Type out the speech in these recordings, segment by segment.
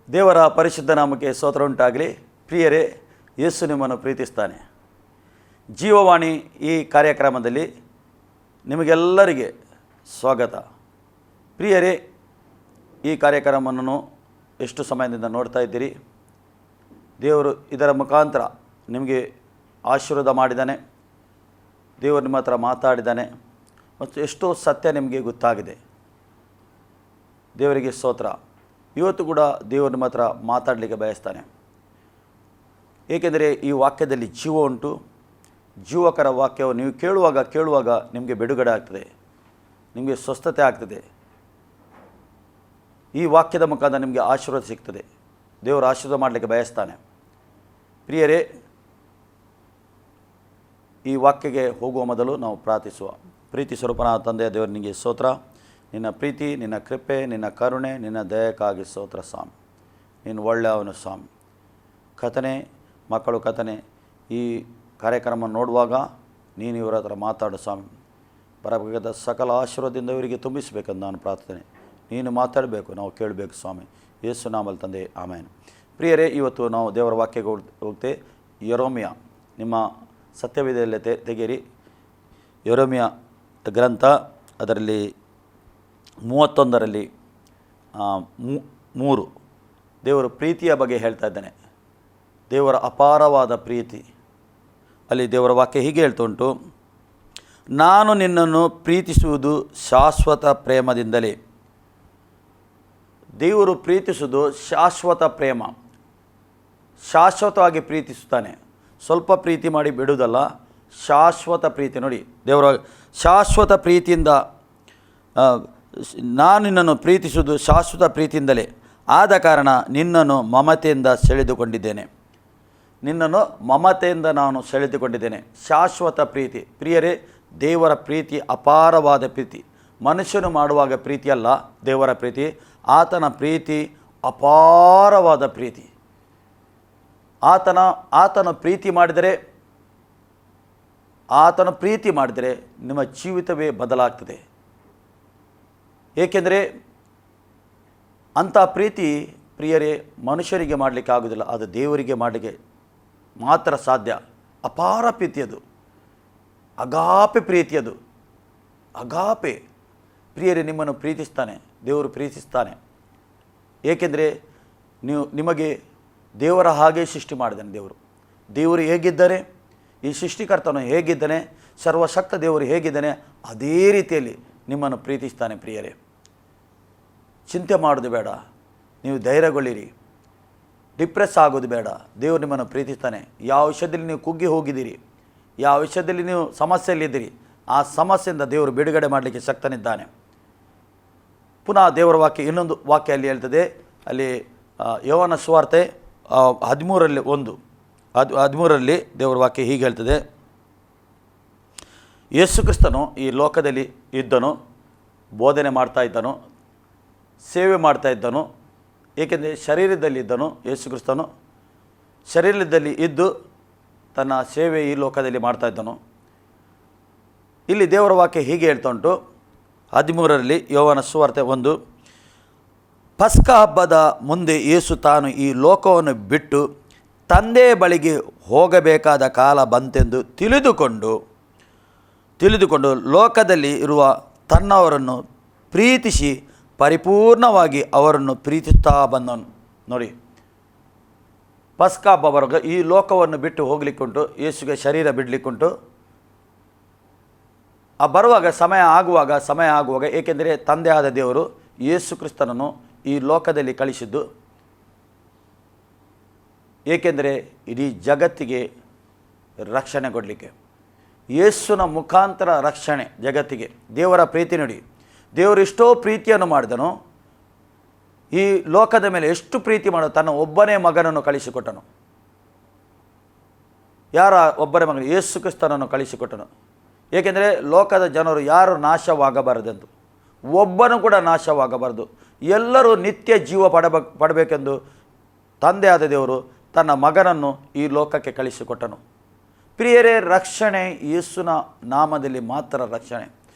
ದೇವರ ಪರಿಶುದ್ಧ ನಾಮಕ್ಕೆ ಸ್ತೋತ್ರ ಉಂಟಾಗಲಿ. ಪ್ರಿಯರೇ, ಯೇಸು ನಿಮ್ಮನ್ನು ಪ್ರೀತಿಸ್ತಾನೆ. ಜೀವವಾಣಿ ಈ ಕಾರ್ಯಕ್ರಮದಲ್ಲಿ ನಿಮಗೆಲ್ಲರಿಗೆ ಸ್ವಾಗತ. ಪ್ರಿಯರೇ, ಈ ಕಾರ್ಯಕ್ರಮವನ್ನು ಎಷ್ಟು ಸಮಯದಿಂದ ನೋಡ್ತಾ ಇದ್ದೀರಿ. ದೇವರು ಇದರ ಮುಖಾಂತರ ನಿಮಗೆ ಆಶೀರ್ವಾದ ಮಾಡಿದ್ದಾನೆ. ದೇವರು ನಿಮ್ಮ ಹತ್ರ ಮಾತಾಡಿದ್ದಾನೆ ಮತ್ತು ಎಷ್ಟೋ ಸತ್ಯ ನಿಮಗೆ ಗೊತ್ತಾಗಿದೆ. ದೇವರಿಗೆ ಸ್ತೋತ್ರ. ಇವತ್ತು ಕೂಡ ದೇವರು ನಿಮ್ಮ ಹತ್ರ ಮಾತಾಡಲಿಕ್ಕೆ ಬಯಸ್ತಾನೆ. ಏಕೆಂದರೆ ಈ ವಾಕ್ಯದಲ್ಲಿ ಜೀವ ಉಂಟು. ಜೀವಕರ ವಾಕ್ಯವು ನೀವು ಕೇಳುವಾಗ ನಿಮಗೆ ಬಿಡುಗಡೆ ಆಗ್ತದೆ, ನಿಮಗೆ ಸ್ವಸ್ಥತೆ ಆಗ್ತದೆ. ಈ ವಾಕ್ಯದ ಮುಖಾಂತರ ನಿಮಗೆ ಆಶೀರ್ವಾದ ಸಿಗ್ತದೆ. ದೇವರು ಆಶೀರ್ವಾದ ಮಾಡಲಿಕ್ಕೆ ಬಯಸ್ತಾನೆ. ಪ್ರಿಯರೇ, ಈ ವಾಕ್ಯಕ್ಕೆ ಹೋಗುವ ಮೊದಲು ನಾವು ಪ್ರಾರ್ಥಿಸುವ. ಪ್ರೀತಿ ಸ್ವರೂಪನಾದ ತಂದೆಯ ದೇವರು, ನಿನಗೆ ಸ್ತೋತ್ರ. ನಿನ್ನ ಪ್ರೀತಿ, ನಿನ್ನ ಕೃಪೆ, ನಿನ್ನ ಕರುಣೆ, ನಿನ್ನ ದಯಕ್ಕಾಗಿ ಸ್ತೋತ್ರ ಸ್ವಾಮಿ. ನೀನು ಒಳ್ಳೆಯವನು ಸ್ವಾಮಿ. ಕಥನೆ ಮಕ್ಕಳು ಕಥನೆ ಈ ಕಾರ್ಯಕ್ರಮ ನೋಡುವಾಗ ನೀನು ಇವರ ಹತ್ರ ಮಾತಾಡು ಸ್ವಾಮಿ. ಬರಬೇಕಾದ ಸಕಲ ಆಶೀರ್ವಾದದಿಂದ ಇವರಿಗೆ ತುಂಬಿಸಬೇಕಂತ ನಾನು ಪ್ರಾರ್ಥನೆ. ನೀನು ಮಾತಾಡಬೇಕು, ನಾವು ಕೇಳಬೇಕು ಸ್ವಾಮಿ. ಯೇಸು ನಾಮದಲ್ಲಿ ತಂದೆ, ಆಮೇನ್. ಪ್ರಿಯರೇ, ಇವತ್ತು ನಾವು ದೇವರ ವಾಕ್ಯಕ್ಕೆ ಹೋಗ್ತೇ. ಯೆರೆಮೀಯ, ನಿಮ್ಮ ಸತ್ಯವೇದದಲ್ಲಿ ತೆಗೆಯಿರಿ. ಯೆರೆಮೀಯ ಗ್ರಂಥ ಅದರಲ್ಲಿ 31ರಲ್ಲಿ 3 ದೇವರು ಪ್ರೀತಿಯ ಬಗ್ಗೆ ಹೇಳ್ತಾ ಇದ್ದಾನೆ. ದೇವರ ಅಪಾರವಾದ ಪ್ರೀತಿ. ಅಲ್ಲಿ ದೇವರ ವಾಕ್ಯ ಹೀಗೆ ಹೇಳ್ತಾ ಉಂಟು: ನಾನು ನಿನ್ನನ್ನು ಪ್ರೀತಿಸುವುದು ಶಾಶ್ವತ ಪ್ರೇಮದಿಂದಲೇ. ದೇವರು ಪ್ರೀತಿಸುವುದು ಶಾಶ್ವತ ಪ್ರೇಮ. ಶಾಶ್ವತವಾಗಿ ಪ್ರೀತಿಸುತ್ತಾನೆ. ಸ್ವಲ್ಪ ಪ್ರೀತಿ ಮಾಡಿ ಬಿಡುವುದಲ್ಲ, ಶಾಶ್ವತ ಪ್ರೀತಿ. ನೋಡಿ, ದೇವರ ಶಾಶ್ವತ ಪ್ರೀತಿಯಿಂದ ನಾನು ನಿನ್ನನ್ನು ಪ್ರೀತಿಸುವುದು ಶಾಶ್ವತ ಪ್ರೀತಿಯಿಂದಲೇ. ಆದ ಕಾರಣ ನಿನ್ನನ್ನು ಮಮತೆಯಿಂದ ಸೆಳೆದುಕೊಂಡಿದ್ದೇನೆ. ನಿನ್ನನ್ನು ಮಮತೆಯಿಂದ ನಾನು ಸೆಳೆದುಕೊಂಡಿದ್ದೇನೆ. ಶಾಶ್ವತ ಪ್ರೀತಿ. ಪ್ರಿಯರೇ, ದೇವರ ಪ್ರೀತಿ ಅಪಾರವಾದ ಪ್ರೀತಿ. ಮನುಷ್ಯನು ಮಾಡುವಾಗ ಪ್ರೀತಿ ಅಲ್ಲ ದೇವರ ಪ್ರೀತಿ. ಆತನ ಪ್ರೀತಿ ಅಪಾರವಾದ ಪ್ರೀತಿ. ಆತನ ಪ್ರೀತಿ ಮಾಡಿದರೆ ನಿಮ್ಮ ಜೀವಿತವೇ ಬದಲಾಗ್ತದೆ. ಏಕೆಂದರೆ ಅಂಥ ಪ್ರೀತಿ, ಪ್ರಿಯರೇ, ಮನುಷ್ಯರಿಗೆ ಮಾಡಲಿಕ್ಕೆ ಆಗೋದಿಲ್ಲ. ಅದು ದೇವರಿಗೆ ಮಾಡಲಿಕ್ಕೆ ಮಾತ್ರ ಸಾಧ್ಯ. ಅಪಾರ ಪ್ರೀತಿಯದು, ಅಗಾಪೆ ಪ್ರೀತಿಯದು, ಅಗಾಪೆ. ಪ್ರಿಯರೇ, ನಿಮ್ಮನ್ನು ಪ್ರೀತಿಸ್ತಾನೆ, ದೇವರು ಪ್ರೀತಿಸ್ತಾನೆ. ಏಕೆಂದರೆ ನಿಮಗೆ ದೇವರ ಹಾಗೆ ಸೃಷ್ಟಿ ಮಾಡಿದ್ದಾನೆ. ದೇವರು ಹೇಗಿದ್ದಾರೆ, ಈ ಸೃಷ್ಟಿಕರ್ತನು ಹೇಗಿದ್ದಾನೆ, ಸರ್ವಶಕ್ತ ದೇವರು ಹೇಗಿದ್ದಾನೆ, ಅದೇ ರೀತಿಯಲ್ಲಿ ನಿಮ್ಮನ್ನು ಪ್ರೀತಿಸ್ತಾನೆ. ಪ್ರಿಯರೇ, ಚಿಂತೆ ಮಾಡೋದು ಬೇಡ, ನೀವು ಧೈರ್ಯಗೊಳ್ಳಿರಿ, ಡಿಪ್ರೆಸ್ ಆಗೋದು ಬೇಡ. ದೇವರು ನಿಮ್ಮನ್ನು ಪ್ರೀತಿಸ್ತಾನೆ. ಯಾವ ವಿಷಯದಲ್ಲಿ ನೀವು ಕುಗ್ಗಿ ಹೋಗಿದ್ದೀರಿ, ಯಾವ ವಿಷಯದಲ್ಲಿ ನೀವು ಸಮಸ್ಯೆಯಲ್ಲಿದ್ದೀರಿ, ಆ ಸಮಸ್ಯೆಯಿಂದ ದೇವರು ಬಿಡುಗಡೆ ಮಾಡಲಿಕ್ಕೆ ಶಕ್ತನಿದ್ದಾನೆ. ಪುನಃ ದೇವರ ವಾಕ್ಯ ಇನ್ನೊಂದು ವಾಕ್ಯ ಅಲ್ಲಿ ಹೇಳ್ತದೆ. ಅಲ್ಲಿ ಯೋಹಾನ ಸುವಾರ್ತೆ 13ರಲ್ಲಿ ದೇವರ ವಾಕ್ಯ ಹೀಗೆ ಹೇಳ್ತದೆ: ಯೇಸು ಕ್ರಿಸ್ತನು ಈ ಲೋಕದಲ್ಲಿ ಇದ್ದನು, ಬೋಧನೆ ಮಾಡ್ತಾ ಇದ್ದನು, ಸೇವೆ ಮಾಡ್ತಾ ಇದ್ದನು. ಏಕೆಂದರೆ ಶರೀರದಲ್ಲಿ ಇದ್ದನು. ಯೇಸು ಕ್ರಿಸ್ತನು ಶರೀರದಲ್ಲಿ ಇದ್ದು ತನ್ನ ಸೇವೆ ಈ ಲೋಕದಲ್ಲಿ ಮಾಡ್ತಾ ಇದ್ದನು. ಇಲ್ಲಿ ದೇವರ ವಾಕ್ಯ ಹೀಗೆ ಹೇಳ್ತಾ ಉಂಟು 13ರಲ್ಲಿ ಯೋಹಾನ ಸುವಾರ್ತೆ 1: ಪಸ್ಕ ಹಬ್ಬದ ಮುಂದೆ ಯೇಸು ತಾನು ಈ ಲೋಕವನ್ನು ಬಿಟ್ಟು ತಂದೆಯ ಬಳಿಗೆ ಹೋಗಬೇಕಾದ ಕಾಲ ಬಂತೆಂದು ತಿಳಿದುಕೊಂಡು ಲೋಕದಲ್ಲಿ ಇರುವ ತನ್ನವರನ್ನು ಪ್ರೀತಿಸಿ ಪರಿಪೂರ್ಣವಾಗಿ ಅವರನ್ನು ಪ್ರೀತಿಸ್ತಾ ಬಂದನು. ನೋಡಿ, ಪಸ್ಕ ಹಬ್ಬ ಬರುವಾಗ ಈ ಲೋಕವನ್ನು ಬಿಟ್ಟು ಹೋಗ್ಲಿಕ್ಕುಂಟು, ಯೇಸುಗೆ ಶರೀರ ಬಿಡಲಿಕ್ಕುಂಟು. ಬರುವಾಗ ಸಮಯ ಆಗುವಾಗ ಏಕೆಂದರೆ ತಂದೆಯಾದ ದೇವರು ಯೇಸು ಕ್ರಿಸ್ತನನ್ನು ಈ ಲೋಕದಲ್ಲಿ ಕಳಿಸಿದ್ದು ಏಕೆಂದರೆ ಇಡೀ ಜಗತ್ತಿಗೆ ರಕ್ಷಣೆ ಕೊಡಲಿಕ್ಕೆ. ಯೇಸುನ ಮುಖಾಂತರ ರಕ್ಷಣೆ ಜಗತ್ತಿಗೆ. ದೇವರ ಪ್ರೀತಿ ನೋಡಿ, ದೇವರು ಎಷ್ಟೋ ಪ್ರೀತಿಯನ್ನು ಮಾಡಿದನು. ಈ ಲೋಕದ ಮೇಲೆ ಎಷ್ಟು ಪ್ರೀತಿ ಮಾಡೋ, ತನ್ನ ಒಬ್ಬನೇ ಮಗನನ್ನು ಕಳಿಸಿಕೊಟ್ಟನು. ಯಾರ ಒಬ್ಬನೇ ಮಗನು? ಯೇಸು ಕ್ರಿಸ್ತನನ್ನು ಕಳಿಸಿಕೊಟ್ಟನು. ಏಕೆಂದರೆ ಲೋಕದ ಜನರು ಯಾರು ನಾಶವಾಗಬಾರದೆಂದು, ಒಬ್ಬನು ಕೂಡ ನಾಶವಾಗಬಾರದು, ಎಲ್ಲರೂ ನಿತ್ಯ ಜೀವ ಪಡಬೇಕೆಂದು ತಂದೆಯಾದ ದೇವರು ತನ್ನ ಮಗನನ್ನು ಈ ಲೋಕಕ್ಕೆ ಕಳಿಸಿಕೊಟ್ಟನು. ಪ್ರಿಯರೇ, ರಕ್ಷಣೆ ಯೇಸುನ ನಾಮದಲ್ಲಿ ಮಾತ್ರ ರಕ್ಷಣೆ.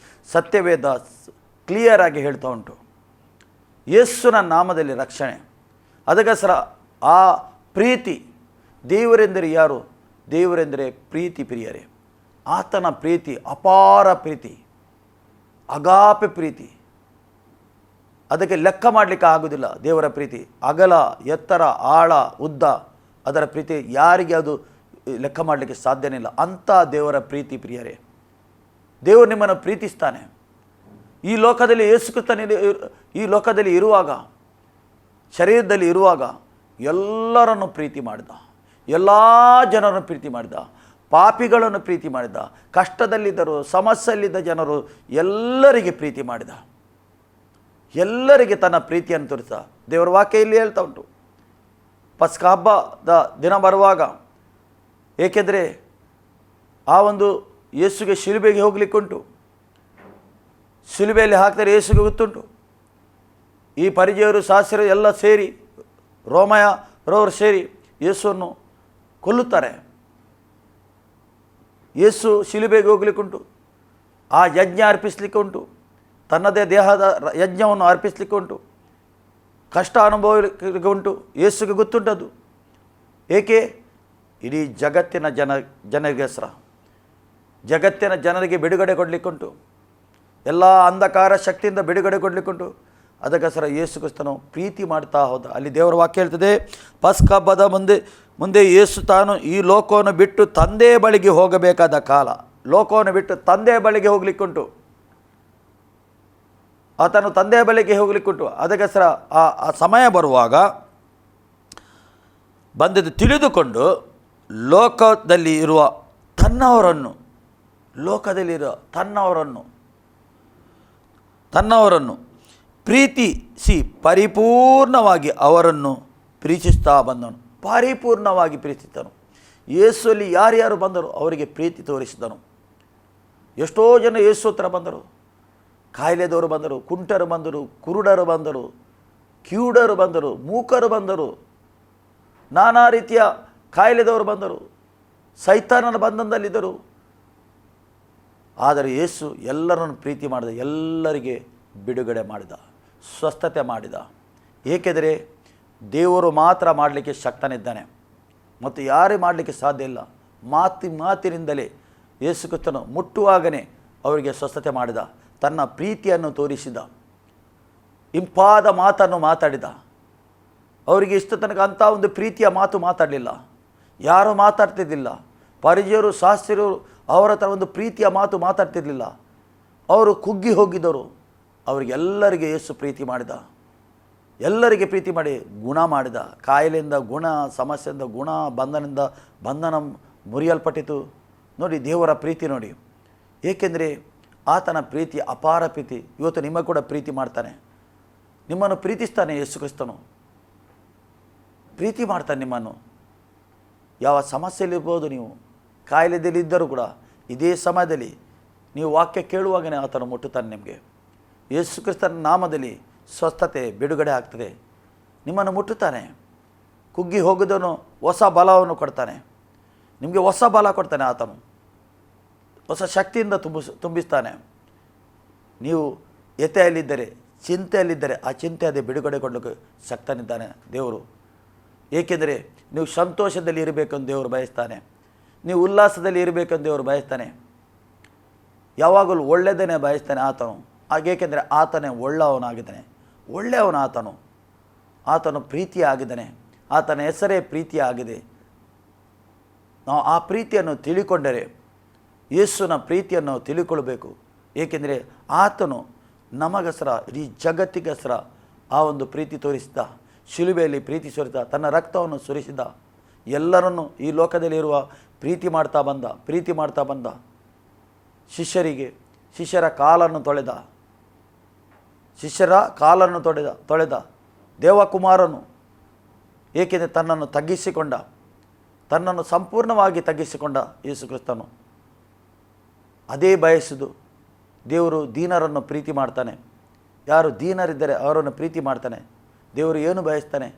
ಸತ್ಯವೇದ ಕ್ಲಿಯರಾಗಿ ಹೇಳ್ತಾ ಉಂಟು, ಯೇಸುನ ನಾಮದಲ್ಲಿ ರಕ್ಷಣೆ. ಅದಕ್ಕೋಸ್ಕರ ಆ ಪ್ರೀತಿ, ದೇವರೆಂದರೆ ಯಾರು? ದೇವರೆಂದರೆ ಪ್ರೀತಿ ಪ್ರಿಯರೇ. ಆತನ ಪ್ರೀತಿ ಅಪಾರ ಪ್ರೀತಿ, ಅಗಾಪೆ ಪ್ರೀತಿ. ಅದಕ್ಕೆ ಲೆಕ್ಕ ಮಾಡಲಿಕ್ಕೆ ಆಗೋದಿಲ್ಲ. ದೇವರ ಪ್ರೀತಿ ಅಗಲ, ಎತ್ತರ, ಆಳ, ಉದ್ದ, ಅದರ ಪ್ರೀತಿ ಯಾರಿಗೆ ಅದು ಲೆಕ್ಕ ಮಾಡಲಿಕ್ಕೆ ಸಾಧ್ಯನೇ ಇಲ್ಲ. ಅಂಥ ದೇವರ ಪ್ರೀತಿ ಪ್ರಿಯರೇ. ದೇವರು ನಿಮ್ಮನ್ನು ಪ್ರೀತಿಸ್ತಾನೆ. ಈ ಲೋಕದಲ್ಲಿ ಯೇಸು ಕ್ರಿಸ್ತನ ಈ ಲೋಕದಲ್ಲಿ ಇರುವಾಗ, ಶರೀರದಲ್ಲಿ ಇರುವಾಗ ಎಲ್ಲರನ್ನು ಪ್ರೀತಿ ಮಾಡಿದ, ಎಲ್ಲ ಜನರನ್ನು ಪ್ರೀತಿ ಮಾಡಿದ, ಪಾಪಿಗಳನ್ನು ಪ್ರೀತಿ ಮಾಡಿದ, ಕಷ್ಟದಲ್ಲಿದ್ದರು, ಸಮಸ್ಯೆಯಲ್ಲಿದ್ದ ಜನರು ಎಲ್ಲರಿಗೆ ಪ್ರೀತಿ ಮಾಡಿದ, ಎಲ್ಲರಿಗೆ ತನ್ನ ಪ್ರೀತಿಯನ್ನು ತೋರಿಸ. ದೇವರ ವಾಕ್ಯ ಇಲ್ಲಿ ಹೇಳ್ತಾ ಉಂಟು, ಪಸ್ಕ ಹಬ್ಬದ ದಿನ ಬರುವಾಗ, ಏಕೆಂದರೆ ಆ ಒಂದು ಯೇಸುಗೆ ಶಿಲುಬೆಗೆ ಹೋಗಲಿಕ್ಕುಂಟು, ಶಿಲುಬೆಯಲ್ಲಿ ಹಾಕ್ತಾರೆ, ಯೇಸುಗೆ ಗೊತ್ತುಂಟು. ಈ ಪರಿಚಯರು, ಶಾಸ್ತ್ರಿಯರು ಎಲ್ಲ ಸೇರಿ, ರೋಮಯರವರು ಸೇರಿ ಯೇಸುವನ್ನು ಕೊಲ್ಲುತ್ತಾರೆ. ಯೇಸು ಶಿಲುಬೆಗೆ ಹೋಗಲಿಕ್ಕುಂಟು, ಆ ಯಜ್ಞ ಅರ್ಪಿಸಲಿಕ್ಕೆ ಉಂಟು, ತನ್ನದೇ ದೇಹದ ಯಜ್ಞವನ್ನು ಅರ್ಪಿಸಲಿಕ್ಕೆ ಉಂಟು, ಕಷ್ಟ ಅನುಭವಕ್ಕೆ ಉಂಟು. ಯೇಸುಗೆ ಗೊತ್ತುಂಟದು. ಏಕೆ? ಇಡೀ ಜಗತ್ತಿನ ಜನರಿಗೋಸ್ಕರ, ಜಗತ್ತಿನ ಜನರಿಗೆ ಬಿಡುಗಡೆ ಕೊಡಲಿಕ್ಕುಂಟು, ಎಲ್ಲ ಅಂಧಕಾರ ಶಕ್ತಿಯಿಂದ ಬಿಡುಗಡೆ ಕೊಡಲಿಕ್ಕುಂಟು. ಅದಕ್ಕೋಸ್ಕರ ಯೇಸು ಕ್ರಿಸ್ತನು ಪ್ರೀತಿ ಮಾಡ್ತಾ ಹೋದ. ಅಲ್ಲಿ ದೇವರ ವಾಕ್ಯ ಹೇಳ್ತದೆ, ಪಸ್ಕ ಹಬ್ಬದ ಮುಂದೆ ಯೇಸು ತಾನು ಈ ಲೋಕವನ್ನು ಬಿಟ್ಟು ತಂದೆ ಬಳಿಗೆ ಹೋಗಬೇಕಾದ ಕಾಲ, ಲೋಕವನ್ನು ಬಿಟ್ಟು ತಂದೆ ಬಳಿಗೆ ಹೋಗ್ಲಿಕ್ಕುಂಟು, ಆತನು ತಂದೆಯ ಬಳಿಗೆ ಹೋಗ್ಲಿಕ್ಕುಂಟು. ಅದಕ್ಕೋಸ್ಕರ ಆ ಸಮಯ ಬರುವಾಗ ಬಂದದ್ದು ತಿಳಿದುಕೊಂಡು ಲೋಕದಲ್ಲಿ ಇರುವ ತನ್ನವರನ್ನು ಪ್ರೀತಿಸಿ ಪರಿಪೂರ್ಣವಾಗಿ ಅವರನ್ನು ಪ್ರೀತಿಸ್ತಾ ಬಂದನು. ಪರಿಪೂರ್ಣವಾಗಿ ಪ್ರೀತಿಸಿದನು. ಯೇಸುವಲ್ಲಿ ಯಾರ್ಯಾರು ಬಂದರು ಅವರಿಗೆ ಪ್ರೀತಿ ತೋರಿಸಿದನು. ಎಷ್ಟೋ ಜನ ಯೇಸು ಹತ್ರ ಬಂದರು. ಕಾಯಿಲೆದವರು ಬಂದರು, ಕುಂಟರು ಬಂದರು, ಕುರುಡರು ಬಂದರು, ಕಿವುಡರು ಬಂದರು, ಮೂಕರು ಬಂದರು, ನಾನಾ ರೀತಿಯ ಕಾಯಿಲೆದವರು ಬಂದರು, ಸೈತಾನನ ಬಂಧನದಲ್ಲಿದ್ದರು. ಆದರೆ ಯೇಸು ಎಲ್ಲರನ್ನು ಪ್ರೀತಿ ಮಾಡಿದ, ಎಲ್ಲರಿಗೆ ಬಿಡುಗಡೆ ಮಾಡಿದ, ಸ್ವಸ್ಥತೆ ಮಾಡಿದ. ಏಕೆಂದರೆ ದೇವರು ಮಾತ್ರ ಮಾಡಲಿಕ್ಕೆ ಶಕ್ತನಿದ್ದಾನೆ ಮತ್ತು ಯಾರೇ ಮಾಡಲಿಕ್ಕೆ ಸಾಧ್ಯ ಇಲ್ಲ. ಮಾತಿನಿಂದಲೇ ಯೇಸು ಕ್ರಿಸ್ತನು ಮುಟ್ಟುವಾಗನೇ ಅವರಿಗೆ ಸ್ವಸ್ಥತೆ ಮಾಡಿದ, ತನ್ನ ಪ್ರೀತಿಯನ್ನು ತೋರಿಸಿದ, ಇಂಪಾದ ಮಾತನ್ನು ಮಾತಾಡಿದ. ಅವರಿಗೆ ಇಷ್ಟ ತನಕ ಅಂಥ ಒಂದು ಪ್ರೀತಿಯ ಮಾತು ಮಾತಾಡಲಿಲ್ಲ, ಯಾರೂ ಮಾತಾಡ್ತಿದ್ದಿಲ್ಲ. ಪರಿಚಯರು, ಶಾಸ್ತ್ರಿಯರು ಅವರ ಹತ್ರ ಒಂದು ಪ್ರೀತಿಯ ಮಾತು ಮಾತಾಡ್ತಿರ್ಲಿಲ್ಲ. ಅವರು ಕುಗ್ಗಿ ಹೋಗಿದ್ದರು. ಅವರಿಗೆಲ್ಲರಿಗೆ ಯೇಸು ಪ್ರೀತಿ ಮಾಡಿದ, ಎಲ್ಲರಿಗೆ ಪ್ರೀತಿ ಮಾಡಿ ಗುಣ ಮಾಡಿದ. ಕಾಯಿಲೆಯಿಂದ ಗುಣ, ಸಮಸ್ಯೆಯಿಂದ ಗುಣ, ಬಂಧನ ಮುರಿಯಲ್ಪಟ್ಟಿತು. ನೋಡಿ ದೇವರ ಪ್ರೀತಿ ನೋಡಿ. ಏಕೆಂದರೆ ಆತನ ಪ್ರೀತಿ ಅಪಾರ ಪ್ರೀತಿ. ಇವತ್ತು ನಿಮ್ಮ ಕೂಡ ಪ್ರೀತಿ ಮಾಡ್ತಾನೆ, ನಿಮ್ಮನ್ನು ಪ್ರೀತಿಸ್ತಾನೆ. ಯೇಸು ಕ್ರಿಸ್ತನು ಪ್ರೀತಿ ಮಾಡ್ತಾನೆ ನಿಮ್ಮನ್ನು. ಯಾವ ಸಮಸ್ಯೆಯಲ್ಲಿರ್ಬೋದು, ನೀವು ಕಾಯಿಲೆದಲ್ಲಿದ್ದರೂ ಕೂಡ ಇದೇ ಸಮಯದಲ್ಲಿ ನೀವು ವಾಕ್ಯ ಕೇಳುವಾಗಲೇ ಆತನು ಮುಟ್ಟುತ್ತಾನೆ. ನಿಮಗೆ ಯೇಸು ಕ್ರಿಸ್ತನ ನಾಮದಲ್ಲಿ ಸ್ವಸ್ಥತೆ, ಬಿಡುಗಡೆ ಆಗ್ತದೆ. ನಿಮ್ಮನ್ನು ಮುಟ್ಟುತ್ತಾನೆ. ಕುಗ್ಗಿ ಹೋಗೋದನ್ನು ಹೊಸ ಬಲವನ್ನು ಕೊಡ್ತಾನೆ. ನಿಮಗೆ ಹೊಸ ಬಲ ಕೊಡ್ತಾನೆ. ಆತನು ಹೊಸ ಶಕ್ತಿಯಿಂದ ತುಂಬಿಸ್ತಾನೆ. ನೀವು ಎತೆಯಲ್ಲಿದ್ದರೆ, ಚಿಂತೆಯಲ್ಲಿದ್ದರೆ ಆ ಚಿಂತೆ ಅದೇ ಬಿಡುಗಡೆ ಕೊಡಲಿಕ್ಕೆ ಶಕ್ತನಿದ್ದಾನೆ ದೇವರು. ಏಕೆಂದರೆ ನೀವು ಸಂತೋಷದಲ್ಲಿ ಇರಬೇಕೆಂದು ದೇವರು ಬಯಸ್ತಾನೆ, ನೀವು ಉಲ್ಲಾಸದಲ್ಲಿ ಇರಬೇಕೆಂದು ದೇವರು ಬಯಸ್ತಾನೆ. ಯಾವಾಗಲೂ ಒಳ್ಳೆಯದನ್ನೇ ಬಯಸ್ತಾನೆ ಆತನು. ಏಕೆಂದರೆ ಆತನೇ ಒಳ್ಳೆಯವನು ಆತನು ಪ್ರೀತಿಯಾಗಿದ್ದಾನೆ. ಆತನ ಹೆಸರೇ ಪ್ರೀತಿಯಾಗಿದೆ. ನಾವು ಆ ಪ್ರೀತಿಯನ್ನು ತಿಳಿಕೊಂಡರೆ, ಯೇಸುವಿನ ಪ್ರೀತಿಯನ್ನು ತಿಳಿಕೊಳ್ಳಬೇಕು. ಏಕೆಂದರೆ ಆತನು ನಮಗೋಸ್ಕರ, ಇಡೀ ಜಗತ್ತಿಗೋಸ್ಕರ ಆ ಒಂದು ಪ್ರೀತಿ ತೋರಿಸಿದ. ಶಿಲುಬೆಯಲ್ಲಿ ಪ್ರೀತಿ ಸುರಿದ, ತನ್ನ ರಕ್ತವನ್ನು ಸುರಿಸಿದ. ಎಲ್ಲರನ್ನು ಈ ಲೋಕದಲ್ಲಿರುವ ಪ್ರೀತಿ ಮಾಡ್ತಾ ಬಂದ. ಶಿಷ್ಯರ ಕಾಲನ್ನು ತೊಳೆದ ದೇವಕುಮಾರನು. ಏಕೆಂದರೆ ತನ್ನನ್ನು ಸಂಪೂರ್ಣವಾಗಿ ತಗ್ಗಿಸಿಕೊಂಡ ಯೇಸು ಕ್ರಿಸ್ತನು. ಅದೇ ಬಯಸುವುದು. ದೇವರು ದೀನರನ್ನು ಪ್ರೀತಿ ಮಾಡ್ತಾನೆ. ಯಾರು ದೀನರಿದ್ದರೆ ಅವರನ್ನು ಪ್ರೀತಿ ಮಾಡ್ತಾನೆ. ದೇವರು ಏನು ಬಯಸ್ತಾನೆ?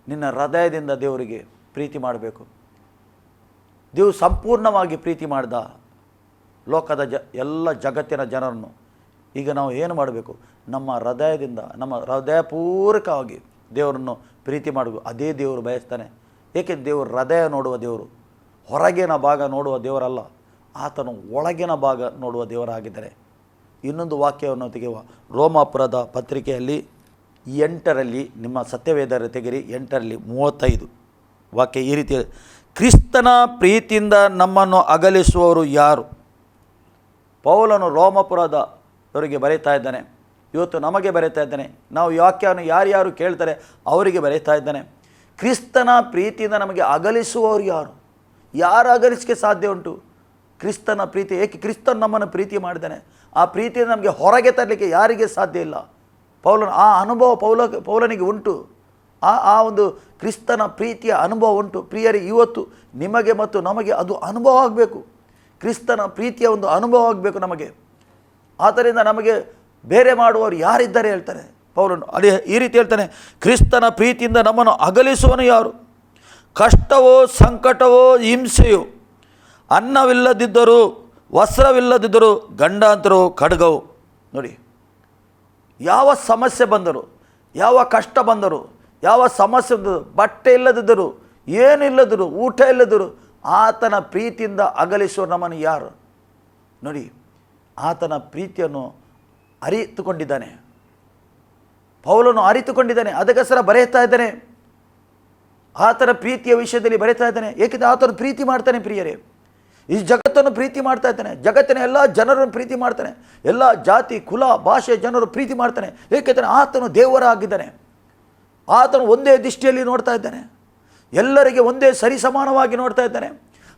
ನಿನ್ನ ಹೃದಯದಿಂದ ದೇವರಿಗೆ ಪ್ರೀತಿ ಮಾಡಬೇಕು. ದೇವರು ಸಂಪೂರ್ಣವಾಗಿ ಪ್ರೀತಿ ಮಾಡಿದ ಲೋಕದ ಎಲ್ಲ ಜಗತ್ತಿನ ಜನರನ್ನು. ಈಗ ನಾವು ಏನು ಮಾಡಬೇಕು? ನಮ್ಮ ಹೃದಯದಿಂದ, ನಮ್ಮ ಹೃದಯಪೂರ್ವಕವಾಗಿ ದೇವರನ್ನು ಪ್ರೀತಿ ಮಾಡಬೇಕು. ಅದೇ ದೇವರು ಬಯಸ್ತಾನೆ. ಏಕೆಂದರೆ ದೇವರು ಹೃದಯ ನೋಡುವ ದೇವರು, ಹೊರಗಿನ ಭಾಗ ನೋಡುವ ದೇವರಲ್ಲ. ಆತನು ಒಳಗಿನ ಭಾಗ ನೋಡುವ ದೇವರಾಗಿದ್ದಾರೆ. ಇನ್ನೊಂದು ವಾಕ್ಯವನ್ನು ತೆಗೆಯುವ, ರೋಮಾಪುರದ ಪತ್ರಿಕೆಯಲ್ಲಿ 8ರಲ್ಲಿ, ನಿಮ್ಮ ಸತ್ಯವೇದರ ತೆಗೆರಿ 8ರಲ್ಲಿ 35 ವಾಕ್ಯ ಈ ರೀತಿ, ಕ್ರಿಸ್ತನ ಪ್ರೀತಿಯಿಂದ ನಮ್ಮನ್ನು ಅಗಲಿಸುವವರು ಯಾರು? ಪೌಲನು ರೋಮಾಪುರದವರಿಗೆ ಬರೀತಾ ಇದ್ದಾನೆ, ಇವತ್ತು ನಮಗೆ ಬರೀತಾ ಇದ್ದಾನೆ. ನಾವು ವಾಕ್ಯವನ್ನು ಯಾರ್ಯಾರು ಕೇಳ್ತಾರೆ ಅವರಿಗೆ ಬರೀತಾ ಇದ್ದಾನೆ. ಕ್ರಿಸ್ತನ ಪ್ರೀತಿಯಿಂದ ನಮಗೆ ಅಗಲಿಸುವವರು ಯಾರು? ಯಾರು ಅಗಲಿಸಕ್ಕೆ ಸಾಧ್ಯ ಉಂಟು? ಕ್ರಿಸ್ತನ ಪ್ರೀತಿ. ಏಕೆ ಕ್ರಿಸ್ತನ್ ನಮ್ಮನ್ನು ಪ್ರೀತಿ ಮಾಡಿದ್ದಾನೆ, ಆ ಪ್ರೀತಿಯನ್ನು ನಮಗೆ ಹೊರಗೆ ತರಲಿಕ್ಕೆ ಯಾರಿಗೆ ಸಾಧ್ಯ ಇಲ್ಲ. ಆ ಅನುಭವ ಪೌಲನಿಗೆ ಉಂಟು. ಆ ಒಂದು ಕ್ರಿಸ್ತನ ಪ್ರೀತಿಯ ಅನುಭವ ಉಂಟು. ಪ್ರಿಯರೇ, ಇವತ್ತು ನಿಮಗೆ ಮತ್ತು ನಮಗೆ ಅದು ಅನುಭವ ಆಗಬೇಕು. ಕ್ರಿಸ್ತನ ಪ್ರೀತಿಯ ಒಂದು ಅನುಭವ ಆಗಬೇಕು ನಮಗೆ. ಆದ್ದರಿಂದ ನಮಗೆ ಬೇರೆ ಮಾಡುವವರು ಯಾರಿದ್ದಾರೆ ಹೇಳ್ತಾರೆ ಪೌಲನು. ಅದೇ ಈ ರೀತಿ ಹೇಳ್ತಾನೆ, ಕ್ರಿಸ್ತನ ಪ್ರೀತಿಯಿಂದ ನಮ್ಮನ್ನು ಅಗಲಿಸುವನು ಯಾರು? ಕಷ್ಟವೋ, ಸಂಕಟವೋ, ಹಿಂಸೆಯೋ, ಅನ್ನವಿಲ್ಲದಿದ್ದರೂ, ವಸ್ತ್ರವಿಲ್ಲದಿದ್ದರೂ, ಗಂಡಾಂತರವೋ, ಖಡ್ಗವು. ನೋಡಿ, ಯಾವ ಸಮಸ್ಯೆ ಬಂದರು, ಯಾವ ಕಷ್ಟ ಬಂದರು, ಯಾವ ಸಮಸ್ಯೆ ಬಂದರು, ಬಟ್ಟೆ ಇಲ್ಲದಿದ್ದರು, ಏನಿಲ್ಲದರು, ಊಟ ಇಲ್ಲದರು, ಆತನ ಪ್ರೀತಿಯಿಂದ ಅಗಲಿಸುವ ನಮ್ಮನ್ನು ಯಾರು? ನೋಡಿ, ಆತನ ಪ್ರೀತಿಯನ್ನು ಅರಿತುಕೊಂಡಿದ್ದಾನೆ ಪೌಲನು, ಅರಿತುಕೊಂಡಿದ್ದಾನೆ. ಅದಕ್ಕೋಸ್ಕರ ಬರೆಯುತ್ತಾ ಇದ್ದಾನೆ, ಆತನ ಪ್ರೀತಿಯ ವಿಷಯದಲ್ಲಿ ಬರೆಯುತ್ತಾ ಇದ್ದಾನೆ. ಏಕೆಂದರೆ ಆತನು ಪ್ರೀತಿ ಮಾಡ್ತಾನೆ. ಪ್ರಿಯರೇ, ಈ ಜಗತ್ತನ್ನು ಪ್ರೀತಿ ಮಾಡ್ತಾ ಇದ್ದಾನೆ. ಜಗತ್ತಿನ ಎಲ್ಲ ಜನರನ್ನು ಪ್ರೀತಿ ಮಾಡ್ತಾನೆ. ಎಲ್ಲ ಜಾತಿ, ಕುಲ, ಭಾಷೆ ಜನರು ಪ್ರೀತಿ ಮಾಡ್ತಾನೆ. ಏಕೆಂದರೆ ಆತನು ದೇವರಾಗಿದ್ದಾನೆ. ಆತನು ಒಂದೇ ದೃಷ್ಟಿಯಲ್ಲಿ ನೋಡ್ತಾ ಇದ್ದಾನೆ. ಎಲ್ಲರಿಗೆ ಒಂದೇ ಸರಿಸಮಾನವಾಗಿ ನೋಡ್ತಾ ಇದ್ದಾನೆ.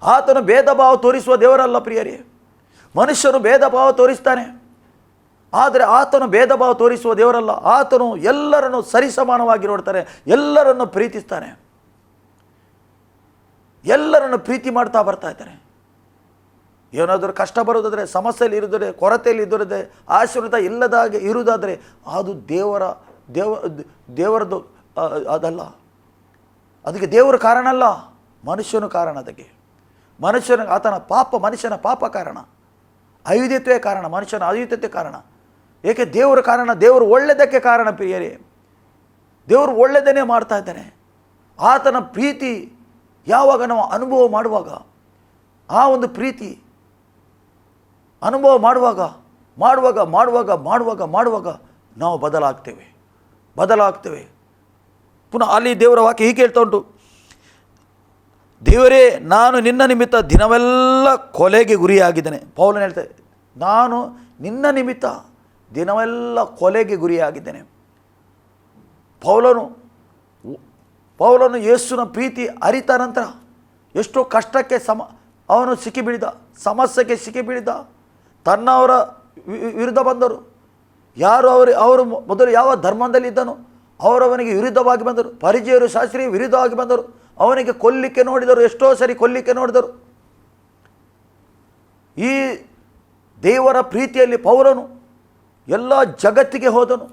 ಆತನು ಭೇದ ಭಾವ ತೋರಿಸುವ ದೇವರಲ್ಲ ಪ್ರಿಯರೇ. ಮನುಷ್ಯನು ಭೇದ ಭಾವ ತೋರಿಸ್ತಾನೆ, ಆದರೆ ಆತನು ಭೇದ ಭಾವ ತೋರಿಸುವ ದೇವರಲ್ಲ. ಆತನು ಎಲ್ಲರನ್ನು ಸರಿಸಮಾನವಾಗಿ ನೋಡ್ತಾನೆ, ಎಲ್ಲರನ್ನು ಪ್ರೀತಿಸ್ತಾನೆ, ಎಲ್ಲರನ್ನು ಪ್ರೀತಿ ಮಾಡ್ತಾ ಬರ್ತಾ ಇದ್ದಾನೆ. ಏನಾದರೂ ಕಷ್ಟ ಬರೋದಾದರೆ, ಸಮಸ್ಯೆಯಲ್ಲಿ ಇರುವುದಾದರೆ, ಕೊರತೆಯಲ್ಲಿ ಇದ್ದರೆ, ಆಶೀರ್ವಾದ ಇಲ್ಲದಾಗೆ ಇರುವುದಾದರೆ ಅದು ದೇವರದ್ದು ಅದಲ್ಲ. ಅದಕ್ಕೆ ದೇವರು ಕಾರಣ ಅಲ್ಲ, ಮನುಷ್ಯನು ಕಾರಣ. ಅದಕ್ಕೆ ಮನುಷ್ಯನ ಪಾಪ ಕಾರಣ, ಅಯುದ್ಧತೆ ಕಾರಣ, ಮನುಷ್ಯನ ಅಯುದ್ಧತೆ ಕಾರಣ. ಏಕೆ ದೇವರ ಕಾರಣ? ದೇವರು ಒಳ್ಳೆಯದಕ್ಕೆ ಕಾರಣ ಪ್ರಿಯರೇ. ದೇವರು ಒಳ್ಳೆಯದನ್ನೇ ಮಾಡ್ತಾ ಇದ್ದಾನೆ. ಆತನ ಪ್ರೀತಿ ಯಾವಾಗ ನಾವು ಅನುಭವ ಮಾಡುವಾಗ, ಆ ಒಂದು ಪ್ರೀತಿ ಅನುಭವ ಮಾಡುವಾಗ ನಾವು ಬದಲಾಗ್ತೇವೆ. ಪುನಃ ಅಲ್ಲಿ ದೇವರ ವಾಕ್ಯ ಹೀಗೆ ಹೇಳ್ತಾ ಉಂಟು, ದೇವರೇ, ನಾನು ನಿನ್ನ ನಿಮಿತ್ತ ದಿನವೆಲ್ಲ ಕೊಲೆಗೆ ಗುರಿಯಾಗಿದ್ದೇನೆ. ಪೌಲನು ಹೇಳ್ತಾರೆ, ನಾನು ನಿನ್ನ ನಿಮಿತ್ತ ದಿನವೆಲ್ಲ ಕೊಲೆಗೆ ಗುರಿಯಾಗಿದ್ದೇನೆ. ಪೌಲನು ಯೇಸುವಿನ ಪ್ರೀತಿ ಅರಿತ ನಂತರ ಎಷ್ಟೋ ಕಷ್ಟಕ್ಕೆ ಅವನು ಸಿಕ್ಕಿಬೀಳಿದ, ಸಮಸ್ಯೆಗೆ ಸಿಕ್ಕಿಬೀಳಿದ. ತನ್ನವರ ವಿರುದ್ಧ ಬಂದರು. ಯಾರು ಅವರು ಮೊದಲು ಯಾವ ಧರ್ಮದಲ್ಲಿದ್ದನು ಅವರವನಿಗೆ ವಿರುದ್ಧವಾಗಿ ಬಂದರು. ಪರಿಚಯರು, ಶಾಸ್ತ್ರೀಯ ವಿರುದ್ಧವಾಗಿ ಬಂದರು. ಅವನಿಗೆ ಕೊಲ್ಲಿಕ್ಕೆ ನೋಡಿದರು, ಎಷ್ಟೋ ಸರಿ ಕೊಲ್ಲಿಕ್ಕೆ ನೋಡಿದರು. ಈ ದೇವರ ಪ್ರೀತಿಯಲ್ಲಿ ಪೌಲನು ಎಲ್ಲ ಜಗತ್ತಿಗೆ ಹೋದನು.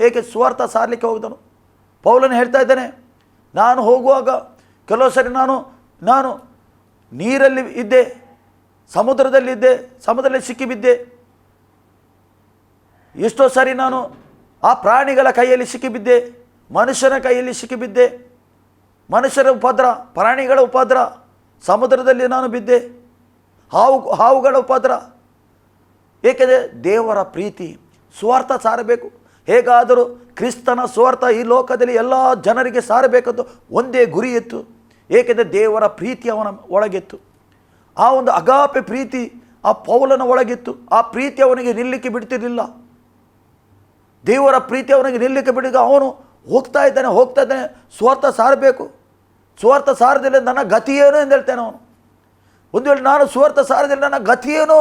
ಏಕೆ? ಸ್ವಾರ್ಥ ಸಾರಲಿಕ್ಕೆ ಹೋದನು. ಪೌಲನು ಹೇಳ್ತಾ ಇದ್ದಾನೆ, ನಾನು ಹೋಗುವಾಗ ಕೆಲವು ಸರಿ ನಾನು ನೀರಲ್ಲಿ ಇದ್ದೆ, ಸಮುದ್ರದಲ್ಲಿ ಸಿಕ್ಕಿಬಿದ್ದೆ. ಎಷ್ಟೋ ಸಾರಿ ನಾನು ಆ ಪ್ರಾಣಿಗಳ ಕೈಯಲ್ಲಿ ಸಿಕ್ಕಿಬಿದ್ದೆ, ಮನುಷ್ಯನ ಕೈಯಲ್ಲಿ ಸಿಕ್ಕಿಬಿದ್ದೆ. ಮನುಷ್ಯರ ಉಪದ್ರ, ಪ್ರಾಣಿಗಳ ಉಪದ್ರ, ಸಮುದ್ರದಲ್ಲಿ ನಾನು ಬಿದ್ದೆ, ಹಾವುಗಳ ಉಪದ್ರ. ಏಕೆಂದರೆ ದೇವರ ಪ್ರೀತಿ, ಸ್ವಾರ್ಥ ಸಾರಬೇಕು. ಹೇಗಾದರೂ ಕ್ರಿಸ್ತನ ಸ್ವಾರ್ಥ ಈ ಲೋಕದಲ್ಲಿ ಎಲ್ಲ ಜನರಿಗೆ ಸಾರಬೇಕಂತ ಒಂದೇ ಗುರಿ ಇತ್ತು. ಏಕೆಂದರೆ ದೇವರ ಪ್ರೀತಿ ಅವನ ಒಳಗಿತ್ತು. ಆ ಒಂದು ಅಗಾಪೆ ಪ್ರೀತಿ ಆ ಪೌಲನ ಒಳಗಿತ್ತು. ಆ ಪ್ರೀತಿ ಅವನಿಗೆ ನಿಲ್ಲಕ್ಕೆ ಬಿಡ್ತಿರಲಿಲ್ಲ. ದೇವರ ಪ್ರೀತಿ ಅವನಿಗೆ ನಿಲ್ಲಕ್ಕೆ ಬಿಡಿದ ಅವನು ಹೋಗ್ತಾ ಇದ್ದಾನೆ. ಸ್ವಾರ್ಥ ಸಾರಬೇಕು. ಸ್ವಾರ್ಥ ಸಾರದಿಲ್ಲ ನನ್ನ ಗತಿಯೇನು ಎಂದು ಹೇಳ್ತಾನೆ ಅವನು. ಒಂದು ವೇಳೆ ನಾನು ಸ್ವಾರ್ಥ ಸಾರದಿಲ್ಲ ನನ್ನ ಗತಿಯೇನು?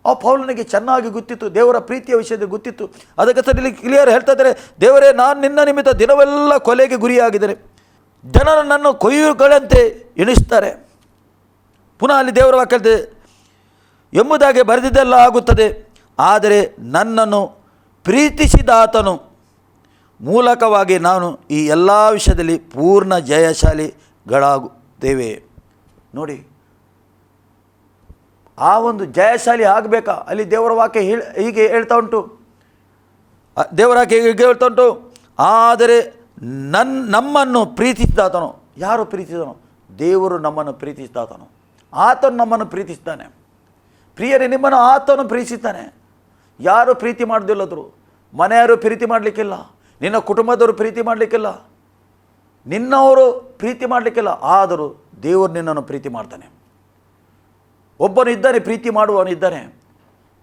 ಆ ಪೌಲನಿಗೆ ಚೆನ್ನಾಗಿ ಗೊತ್ತಿತ್ತು, ದೇವರ ಪ್ರೀತಿಯ ವಿಷಯದಲ್ಲಿ ಗೊತ್ತಿತ್ತು. ಅದಕ್ಕೆ ಸರಿ ಕ್ಲಿಯರ್ ಹೇಳ್ತಾ ಇದ್ದಾರೆ, ದೇವರೇ, ನಾನು ನಿನ್ನ ನಿಮಿತ್ತ ದಿನವೆಲ್ಲ ಕೊಲೆಗೆ ಗುರಿಯಾಗಿದ್ದೇನೆ. ಜನರು ನನ್ನ ಕೊಯ್ಯುಗಳಂತೆ ಎಣಿಸ್ತಾರೆ. ಪುನಃ ಅಲ್ಲಿ ದೇವರ ವಾಕ್ಯ ಹೇಳ್ತದೆ, ಎಂಬುದಾಗಿ ಬರೆದಿದ್ದೆಲ್ಲ ಆಗುತ್ತದೆ, ಆದರೆ ನನ್ನನ್ನು ಪ್ರೀತಿಸಿದ ಆತನು ಮೂಲಕವಾಗಿ ನಾನು ಈ ಎಲ್ಲ ವಿಷಯದಲ್ಲಿ ಪೂರ್ಣ ಜಯಶಾಲಿಗಳಾಗುತ್ತೇವೆ. ನೋಡಿ, ಆ ಒಂದು ಜಯಶಾಲಿ ಆಗಬೇಕಾ? ಅಲ್ಲಿ ದೇವರ ವಾಕ್ಯ ಹೀಗೆ ಹೇಳ್ತಾ ಉಂಟು, ದೇವರ ವಾಕ್ಯ ಹೀಗೆ ಹೇಳ್ತಾ ಉಂಟು, ಆದರೆ ನಮ್ಮನ್ನು ಪ್ರೀತಿಸಿದಾತನು. ಯಾರು ಪ್ರೀತಿಸಿದನು? ದೇವರು ನಮ್ಮನ್ನು ಪ್ರೀತಿಸಿದಾತನು. ಆತನು ನಮ್ಮನ್ನು ಪ್ರೀತಿಸಿದ್ದಾನೆ. ಪ್ರಿಯರೇ, ನಿಮ್ಮನ್ನು ಆತನು ಪ್ರೀತಿಸಿದ್ದಾನೆ. ಯಾರು ಪ್ರೀತಿ ಮಾಡೋದಿಲ್ಲದ್ರು, ಮನೆಯವರು ಪ್ರೀತಿ ಮಾಡಲಿಕ್ಕಿಲ್ಲ, ನಿನ್ನ ಕುಟುಂಬದವರು ಪ್ರೀತಿ ಮಾಡಲಿಕ್ಕಿಲ್ಲ, ನಿನ್ನವರು ಪ್ರೀತಿ ಮಾಡಲಿಕ್ಕಿಲ್ಲ, ಆದರೂ ದೇವರು ನಿನ್ನನ್ನು ಪ್ರೀತಿ ಮಾಡ್ತಾನೆ. ಒಬ್ಬನು ಇದ್ದಾನೆ, ಪ್ರೀತಿ ಮಾಡುವವನಿದ್ದಾನೆ.